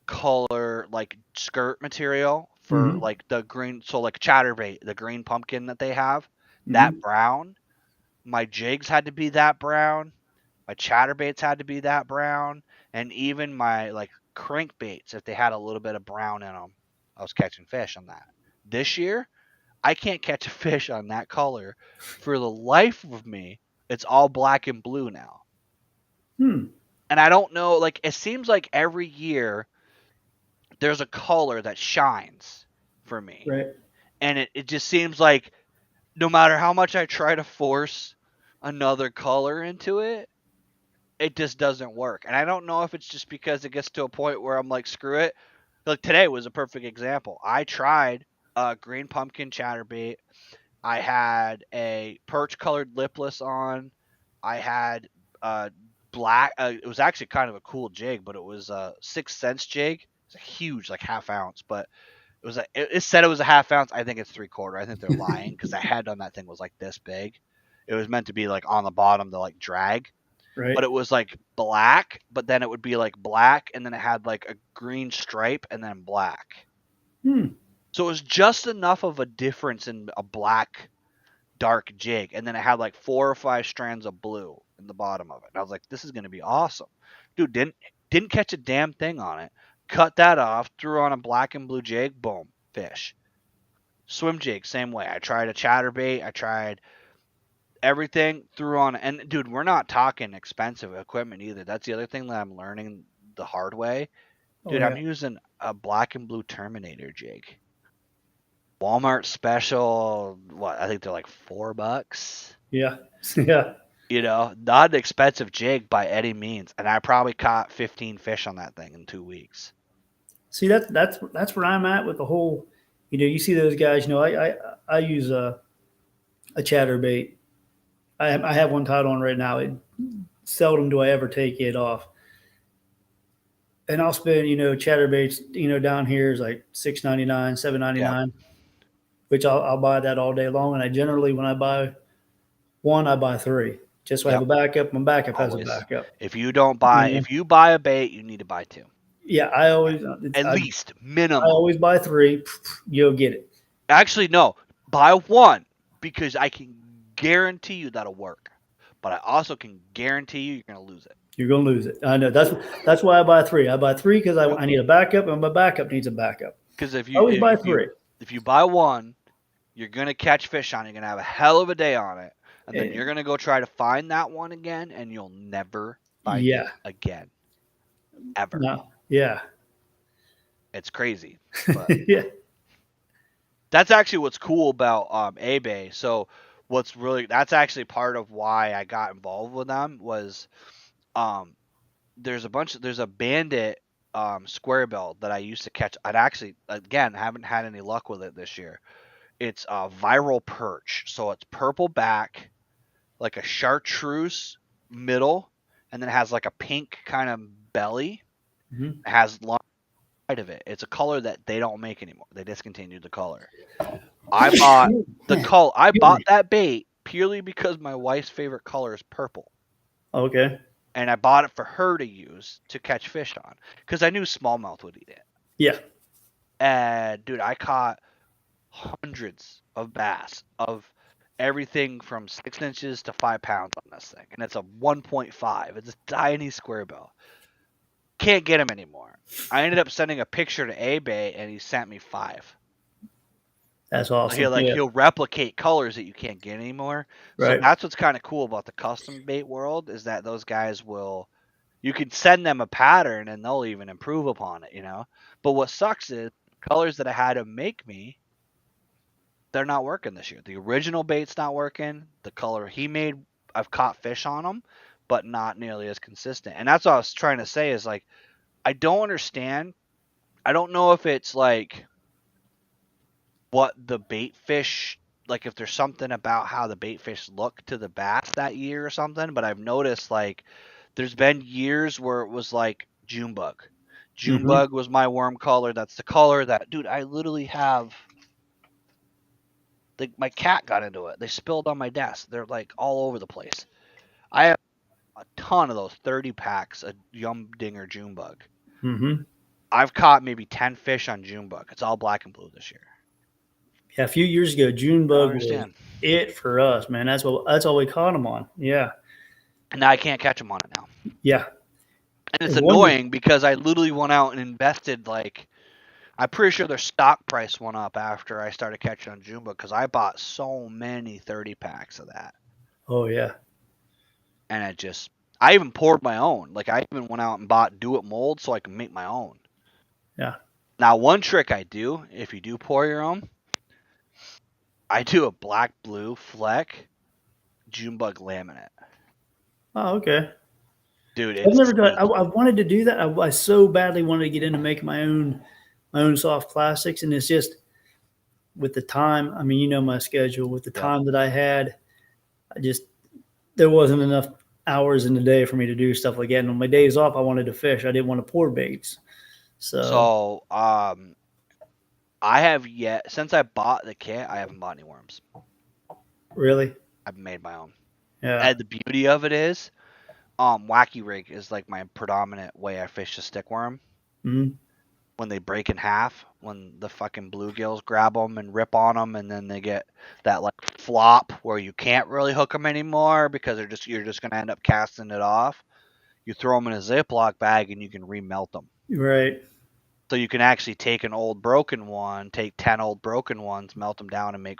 color like skirt material for Mm-hmm. like the green, so like chatterbait, the green pumpkin that they have, that Mm-hmm. brown. My jigs had to be that brown. My chatterbaits had to be that brown, and even my like crankbaits, if they had a little bit of brown in them, I was catching fish on that. This year, I can't catch a fish on that color for the life of me. It's all black and blue now. Hmm. And I don't know, like, it seems like every year there's a color that shines for me. Right. And it just seems like no matter how much I try to force another color into it, it just doesn't work. And I don't know if it's just because it gets to a point where I'm like, screw it. Like today was a perfect example. I tried a green pumpkin chatterbait. I had a perch colored lipless on. I had black. It was actually kind of a cool jig, but it was a 6 cents jig. It's a huge, like half ounce, but it said it was a half ounce. I think it's 3/4. I think they're lying because the head on that thing was like this big. It was meant to be like on the bottom to like drag, but Right. it was like black. But then it would be like black, and then it had like a green stripe, and then black. Hmm. So it was just enough of a difference in a black dark jig, and then it had like 4 or 5 strands of blue in the bottom of it. And I was like, this is gonna be awesome, dude. Didn't catch a damn thing on it. Cut that off, threw on a black and blue jig, boom, fish. Swim jig, same way. I tried a chatterbait, I tried everything, threw on, and dude, we're not talking expensive equipment either. That's the other thing that I'm learning the hard way, Oh dude. I'm yeah. using a black and blue Terminator jig. Walmart special, what, I think they're like $4. Yeah. Yeah. Not an expensive jig by any means, and I probably caught 15 fish on that thing in 2 weeks. See that's where I'm at with the whole. You see those guys. I use a chatterbait. I have one tied on right now. Seldom do I ever take it off. And I'll spend, chatterbaits, down here is like 6.99, seven ninety Yeah, nine, which I'll buy that all day long. And I generally, when I buy one, I buy three, just so I have yep, a backup. My backup has a always. backup. If you buy a bait, you need to buy two, Yeah, I always, at least I minimum. always buy three. You'll get it. Actually, no, buy one because I can guarantee you that'll work, but I also can guarantee you you're gonna lose it. You're gonna lose it. I know. That's why I buy three. I buy three because Yep. I need a backup, and my backup needs a backup. Because I always buy three. if you buy one, you're gonna catch fish on it. You're gonna have a hell of a day on it, and then you're And, gonna go try to find that one again, and you'll never find it yeah. again, ever. No. Yeah. It's crazy, but Yeah. That's actually what's cool about eBay. So that's actually part of why I got involved with them was um there's a bandit square bill that I used to catch. I'd actually again haven't had any luck with it this year. It's a viral perch, so it's purple back, like a chartreuse middle, and then it has like a pink kind of belly. Mm-hmm. It has long side of it. It's a color that they don't make anymore. They discontinued the color. I bought the color. I Excuse bought me. that bait purely because my wife's favorite color is purple, Okay. and I bought it for her to use to catch fish on because I knew smallmouth would eat it. Yeah. And dude, I caught hundreds of bass of everything from 6 inches to 5 pounds on this thing, and it's a 1.5. It's a tiny square bill. Can't get him anymore. I ended up sending a picture to eBay, and he sent me five. That's So awesome. Yeah. he'll replicate colors that you can't get anymore. So Right. that's what's kind of cool about the custom bait world is that those guys will you can send them a pattern and they'll even improve upon it. But what sucks is colors that I had to make me, they're not working this year. The original bait's not working. The color he made, I've caught fish on them, but not nearly as consistent. And that's what I was trying to say is like I don't understand. I don't know if it's like what the bait fish like if there's something about how the bait fish look to the bass that year or something, but I've noticed like there's been years where it was like June bug. June Mm-hmm. bug was my worm color. That's the color that dude, I literally have my cat got into it. They spilled on my desk. They're like all over the place. I have a ton of those 30 packs of Yum Dinger June bug. Mm-hmm. I've caught maybe 10 fish on June bug. It's all black and blue this year. Yeah. A few years ago, June I don't bug was understand. it for us, man. That's all we caught them on. Yeah. And now I can't catch them on it now. Yeah. And it's There's one. annoying because I literally went out and invested like I'm pretty sure their stock price went up after I started catching on June bug because I bought so many 30 packs of that. Oh yeah. And I even poured my own. Like I even went out and bought do it mold so I can make my own. Yeah. Now, one trick I do, if you do pour your own, I do a black blue fleck June bug laminate. Oh okay. Dude, I've it's never done. I sneaky. wanted to do that. I so badly wanted to get into making my own soft classics, and it's just with the time. I mean, you know my schedule. With the Yep. time that I had, I just there wasn't enough hours in the day for me to do stuff like that. And on my days off, I wanted to fish. I didn't want to pour baits. So So, I have yet since I bought the kit, I haven't bought any worms. really, I've made my own. yeah. And the beauty of it is, wacky rig is like my predominant way I fish a stick worm. Mm-hmm. When they break in half, when the fucking bluegills grab them and rip on them, and then they get that like flop where you can't really hook them anymore because you're just gonna end up casting it off. You throw them in a Ziploc bag and you can remelt them. Right, So you can actually take an old broken one, take 10 old broken ones, melt them down, and make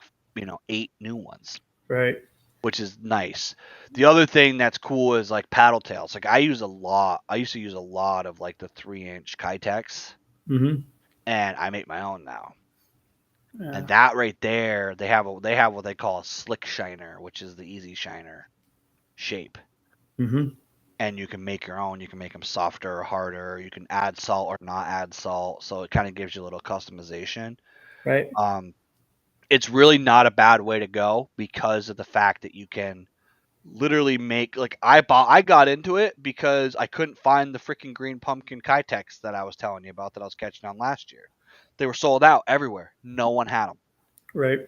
8 new ones, right. which is nice. The other thing that's cool is like paddle tails. Like I use a lot. I used to use a lot of like the 3-inch Kitex, Mm-hmm. and I make my own now. Yeah. And that right there, they have what they call a slick shiner, which is the easy shiner shape. Mm-hmm. And you can make your own. You can make them softer or harder. You can add salt or not add salt. So it kind of gives you a little customization. Right. Um, it's really not a bad way to go because of the fact that you can literally make like I got into it because I couldn't find the freaking green pumpkin Kitex that I was telling you about that I was catching on last year. They were sold out everywhere. No one had them. Right.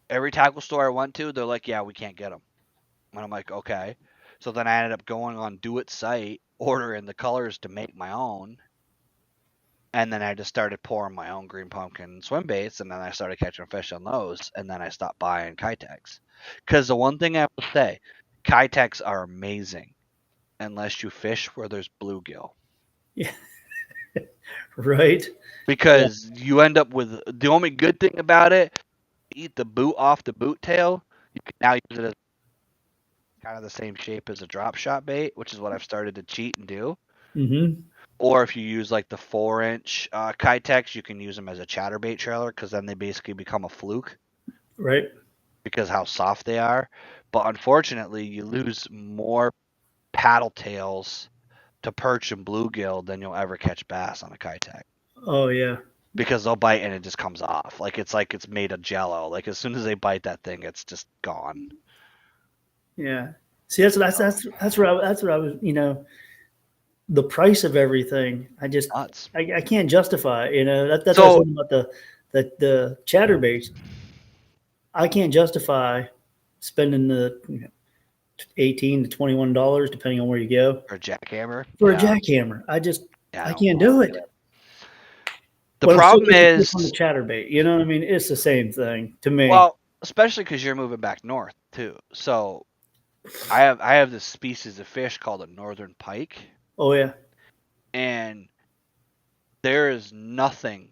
Every tackle store I went to, they're like, "Yeah, we can't get them." And I'm like, "Okay." So then I ended up going on Do It site, ordering the colors to make my own, and then I just started pouring my own green pumpkin swim baits, and then I started catching fish on those, and then I stopped buying Kitex. Because the one thing I will say, Kitex are amazing unless you fish where there's bluegill. Yeah. Right. Yeah. Because you end up with the only good thing about it, eat the boot off the boot tail. You can now use it as kind of the same shape as a drop shot bait, which is what I've started to cheat and do. Mm-hmm. Or if you use like the 4-inch Kitex, you can use them as a chatterbait trailer because then they basically become a fluke Right. because how soft they are. But unfortunately, you lose more paddle tails to perch and bluegill than you'll ever catch bass on a Kitex Oh yeah. because they'll bite and it just comes off. Like it's made of jello. Like as soon as they bite that thing, it's just gone. Yeah. See, that's what I was. The price of everything. Nuts. I can't justify it. That's what I was So saying about the chatterbaits. I can't justify spending the $18 to $21 depending on where you go or jackhammer, for a yeah, jackhammer. yeah, I I don't can't blame do you. it. The But I'm still problem getting a kick on the is, chatterbait. You know what I mean? It's the same thing to me. well, especially because you're moving back north too. So I have this species of fish called a northern pike, Oh yeah. and there is nothing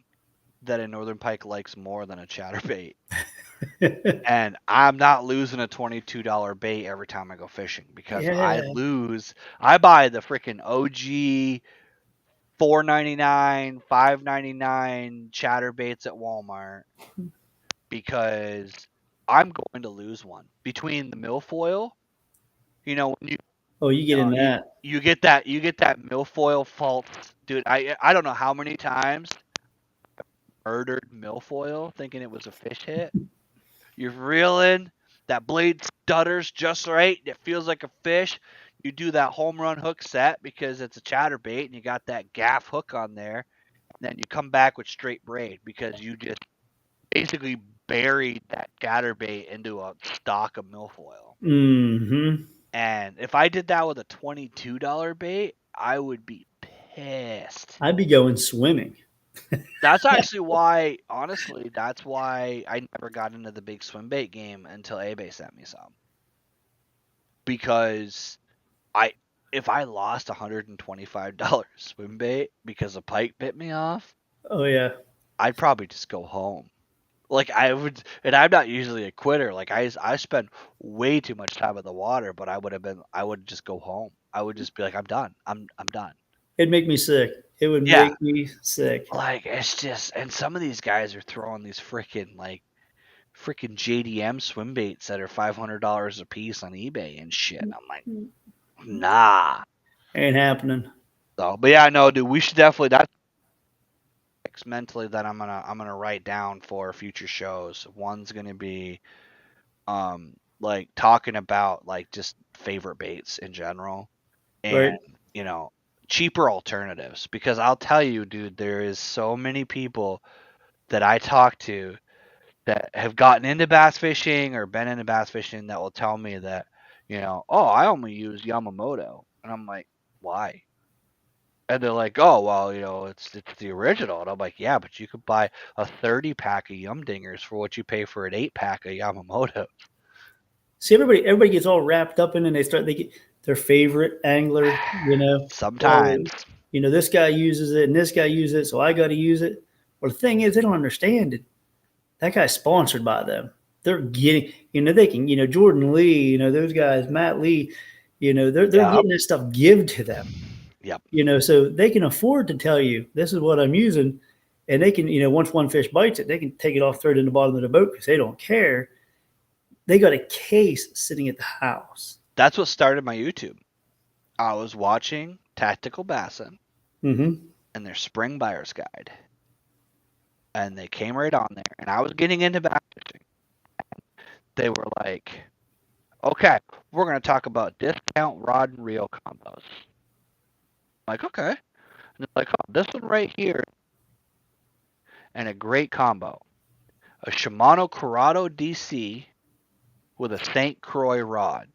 that a northern pike likes more than a chatterbait. And I'm not losing a $22 bait every time I go fishing because Yeah. I buy the freaking OG 4.99, 5.99 chatterbaits at Walmart because I'm going to lose one between the milfoil. When Oh, you get in you that. you get that milfoil fault, dude. I don't know how many times murdered milfoil thinking it was a fish hit. You're reeling, that blade stutters just right, it feels like a fish. You do that home run hook set because it's a chatterbait and you got that gaff hook on there. And then you come back with straight braid because you just basically buried that chatterbait into a stock of milfoil. Hmm. And if I did that with a $22 bait, I would be pissed. I'd be going swimming. That's actually why, honestly, that's why I never got into the big swim bait game until Abe sent me some. Because I if I lost $125 swim bait because a pike bit me off, Oh yeah. I'd probably just go home. Like I would, and I'm not usually a quitter. Like I spend way too much time in the water, but I would just go home. I would just be like, I'm done. I'm done. It'd make me sick. It would Yeah, make me sick. like it's just, and some of these guys are throwing these freaking JDM swim baits that are $500 a piece on eBay and shit. I'm like, nah. Ain't happening. So, but yeah, no, dude, we should definitely. That's mentally that I'm gonna write down for future shows. One's gonna be like talking about like just favorite baits in general and Right. you know cheaper alternatives because I'll tell you, dude, there is so many people that I talk to that have gotten into bass fishing or been into bass fishing that will tell me that oh, I only use Yamamoto, and I'm like, why? And they're like, oh well, it's the original, and I'm like, yeah, but you could buy a 30 pack of Yum Dingers for what you pay for an 8 pack of Yamamoto. See, everybody gets all wrapped up in it and they get their favorite angler. Well, Sometimes, this guy uses it and this guy uses it, so I got to use it. Well, the thing is, they don't understand it. That guy's sponsored by them. They're getting, they can, Jordan Lee, those guys, Matt Lee, they're yep, getting that stuff give to them. yep. So they can afford to tell you this is what I'm using, and they can, once one fish bites it, they can take it off, throw it in the bottom of the boat because they don't care. They got a case sitting at the house. That's what started my YouTube. I was watching Tactical Bassin Mm-hmm. and their spring buyer's guide, and they came right on there, and I was getting into bass fishing. They were like, okay, we're going to talk about discount rod and reel combos. I'm like, okay. And they're like, oh, this one right here, and a great combo. A Shimano Corrado DC with a St. Croix rod.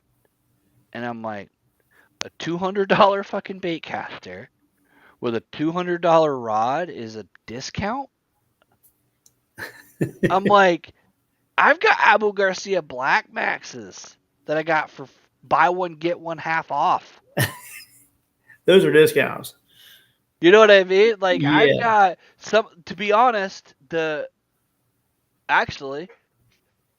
And I'm like, a $200 fucking bait caster with a $200 rod is a discount? I'm like, I've got Abu Garcia Black Maxes that I got for buy one, get one half off. Those are discounts. You know what I mean? Like, I've Yeah. got some, to be honest, actually,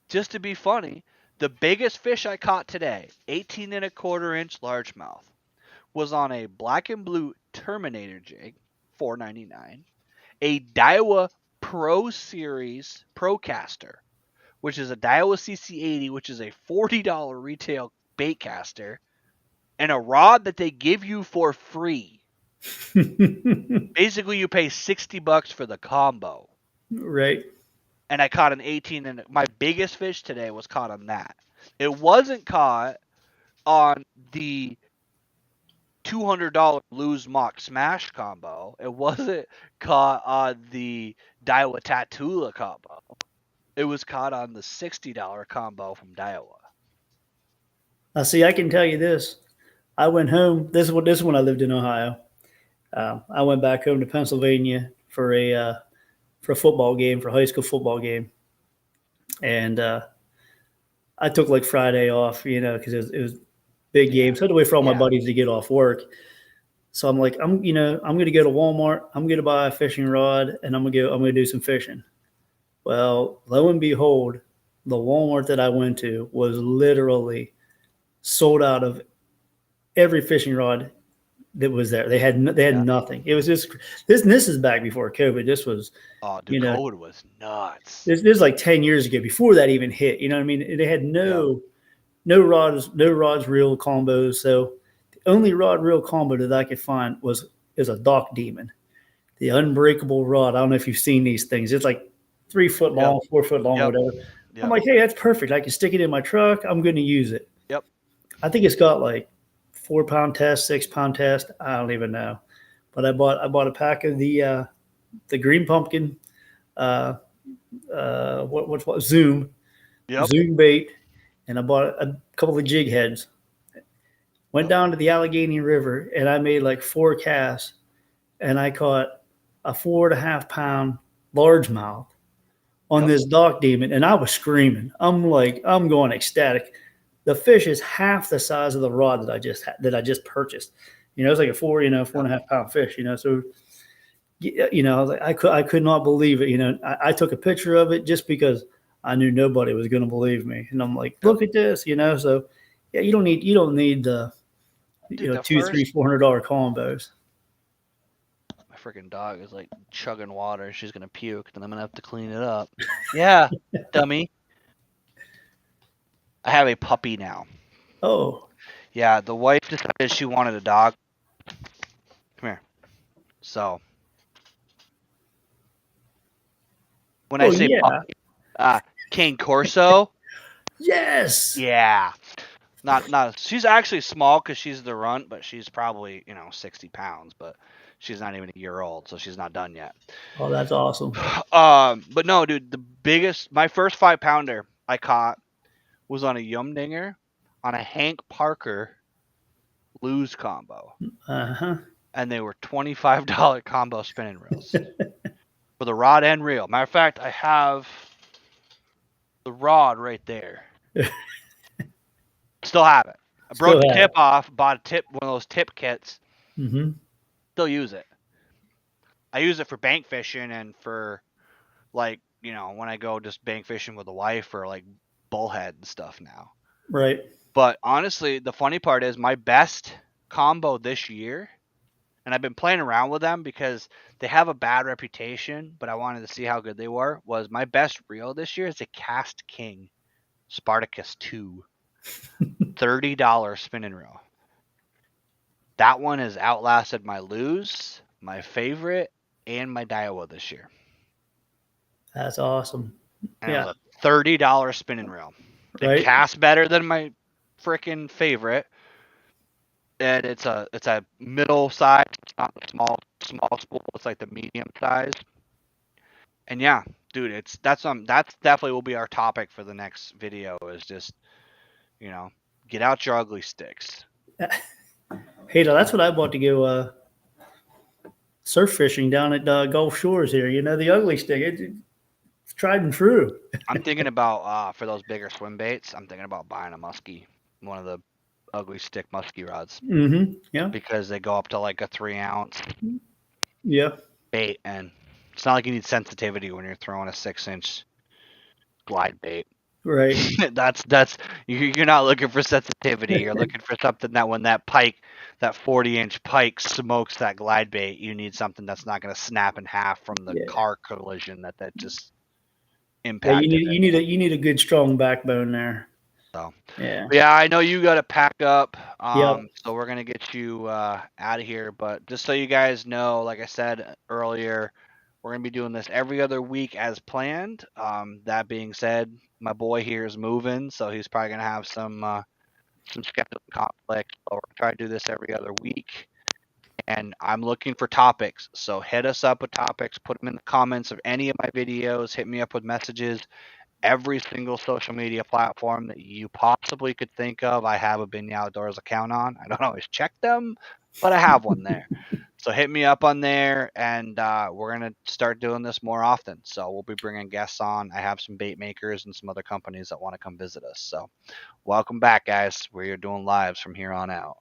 just to be funny, the biggest fish I caught today, 18 and a quarter inch largemouth, was on a black and blue Terminator jig, $4.99. A Daiwa Pro Series Procaster, which is a Daiwa CC80, which is a $40 retail bait caster, and a rod that they give you for free. Basically, you pay $60 for the combo. Right. And I caught an 18, and my biggest fish today was caught on that. It wasn't caught on the $200 Lose Mock Smash combo. It wasn't caught on the Daiwa Tatula combo. It was caught on the $60 combo from Daiwa. Now, see, I can tell you this. I went home. This is when I lived in Ohio. I went back home to Pennsylvania for a football game, for a high school football game, and I took like Friday off, because it was big game. So I had to wait for all my Yeah. buddies to get off work. So I'm like, I'm going to go to Walmart. I'm going to buy a fishing rod, and I'm going to do some fishing. Well, lo and behold, the Walmart that I went to was literally sold out of every fishing rod that was there. They had Yeah. nothing. It was just this is back before COVID. This was, Oh, dude, you know, COVID was nuts. this is like 10 years ago before that even hit. You know what I mean? They had Yep. no rods reel combos. So the only rod reel combo that I could find is a Dock Demon, the unbreakable rod. I don't know if you've seen these things. It's like 3 foot Yep. long, 4 foot long, Yep. whatever. I'm Yep. like, hey, that's perfect. I can stick it in my truck. I'm going to use it. Yep. I think it's got like 4 pound test, 6 pound test. I don't even know. But I bought a pack of the green pumpkin, uh, what Zoom Yep. bait, and I bought a couple of jig heads. Went Yep. down to the Allegheny River and I made like 4 casts, and I caught a 4.5 pound largemouth on Yep. this Dock Demon, and I was screaming. I'm going ecstatic. The fish is half the size of the rod that I just purchased. It's like a 4.5 pound fish. So I was like, I could not believe it. I took a picture of it just because I knew nobody was going to believe me, and I'm like, Yep. look at this. So yeah, you don't need the Dude, the two, three, first $400 combos. my freaking dog is like chugging water. She's gonna puke, and I'm gonna have to clean it up. Yeah, dummy. I have a puppy now. Oh, Yeah, the wife decided she wanted a dog. Come here. So when I oh say yeah, Cane Corso, yes. yeah, not. She's actually small because she's the runt, but she's probably 60 pounds. But she's not even a year old, so she's not done yet. Oh, that's awesome. But no, dude, my first 5 pounder I caught was on a Yumdinger on a Hank Parker Lose combo, Uh huh. and they were $25 combo spinning reels for the rod and reel. Matter of fact, I have the rod right there. Still have it. I broke the tip off, bought one of those tip kits. Mm-hmm. Still use it. I use it for bank fishing and for when I go just bank fishing with the wife or like bullhead and stuff now. Right. But honestly, the funny part is my best combo this year, and I've been playing around with them because they have a bad reputation, but I wanted to see how good they were, was my best reel this year is a Cast King Spartacus 2 $30 spinning reel. That one has outlasted my Lose, my favorite, and my Daiwa this year. That's awesome. And Yeah. it was a $30 spinning reel. It Right. casts better than my freaking favorite. And it's a middle size, it's not a small spool, it's like the medium size. And yeah, dude, that's definitely will be our topic for the next video is just, get out your ugly sticks. Hey, that's what I bought to go surf fishing down at Gulf Shores here. The ugly stick. It's tried and true. I'm thinking about for those bigger swim baits, I'm thinking about buying a muskie, one of the ugly stick muskie rods, Mm-hmm. Yeah. because they go up to like a 3-ounce Yeah. bait, and it's not like you need sensitivity when you're throwing a 6-inch glide bait. Right. That's you're not looking for sensitivity. You're looking for something that when that pike, that 40-inch pike smokes that glide bait, you need something that's not going to snap in half from the Yeah. car collision that just Yeah. You impacted need it. you need a good strong backbone there. So Yeah. yeah, I know you got to pack up. Yep. So we're gonna get you out of here. But just so you guys know, like I said earlier, we're gonna be doing this every other week as planned. That being said, my boy here is moving, so he's probably gonna have some schedule conflicts. So we're gonna try to do this every other week. And I'm looking for topics. So hit us up with topics. Put them in the comments of any of my videos. Hit me up with messages. Every single social media platform that you possibly could think of, I have a Binya Outdoors account on. I don't always check them, but I have one there. So hit me up on there, and we're gonna start doing this more often. So we'll be bringing guests on. I have some bait makers and some other companies that want to come visit us. So welcome back, guys. We are doing lives from here on out.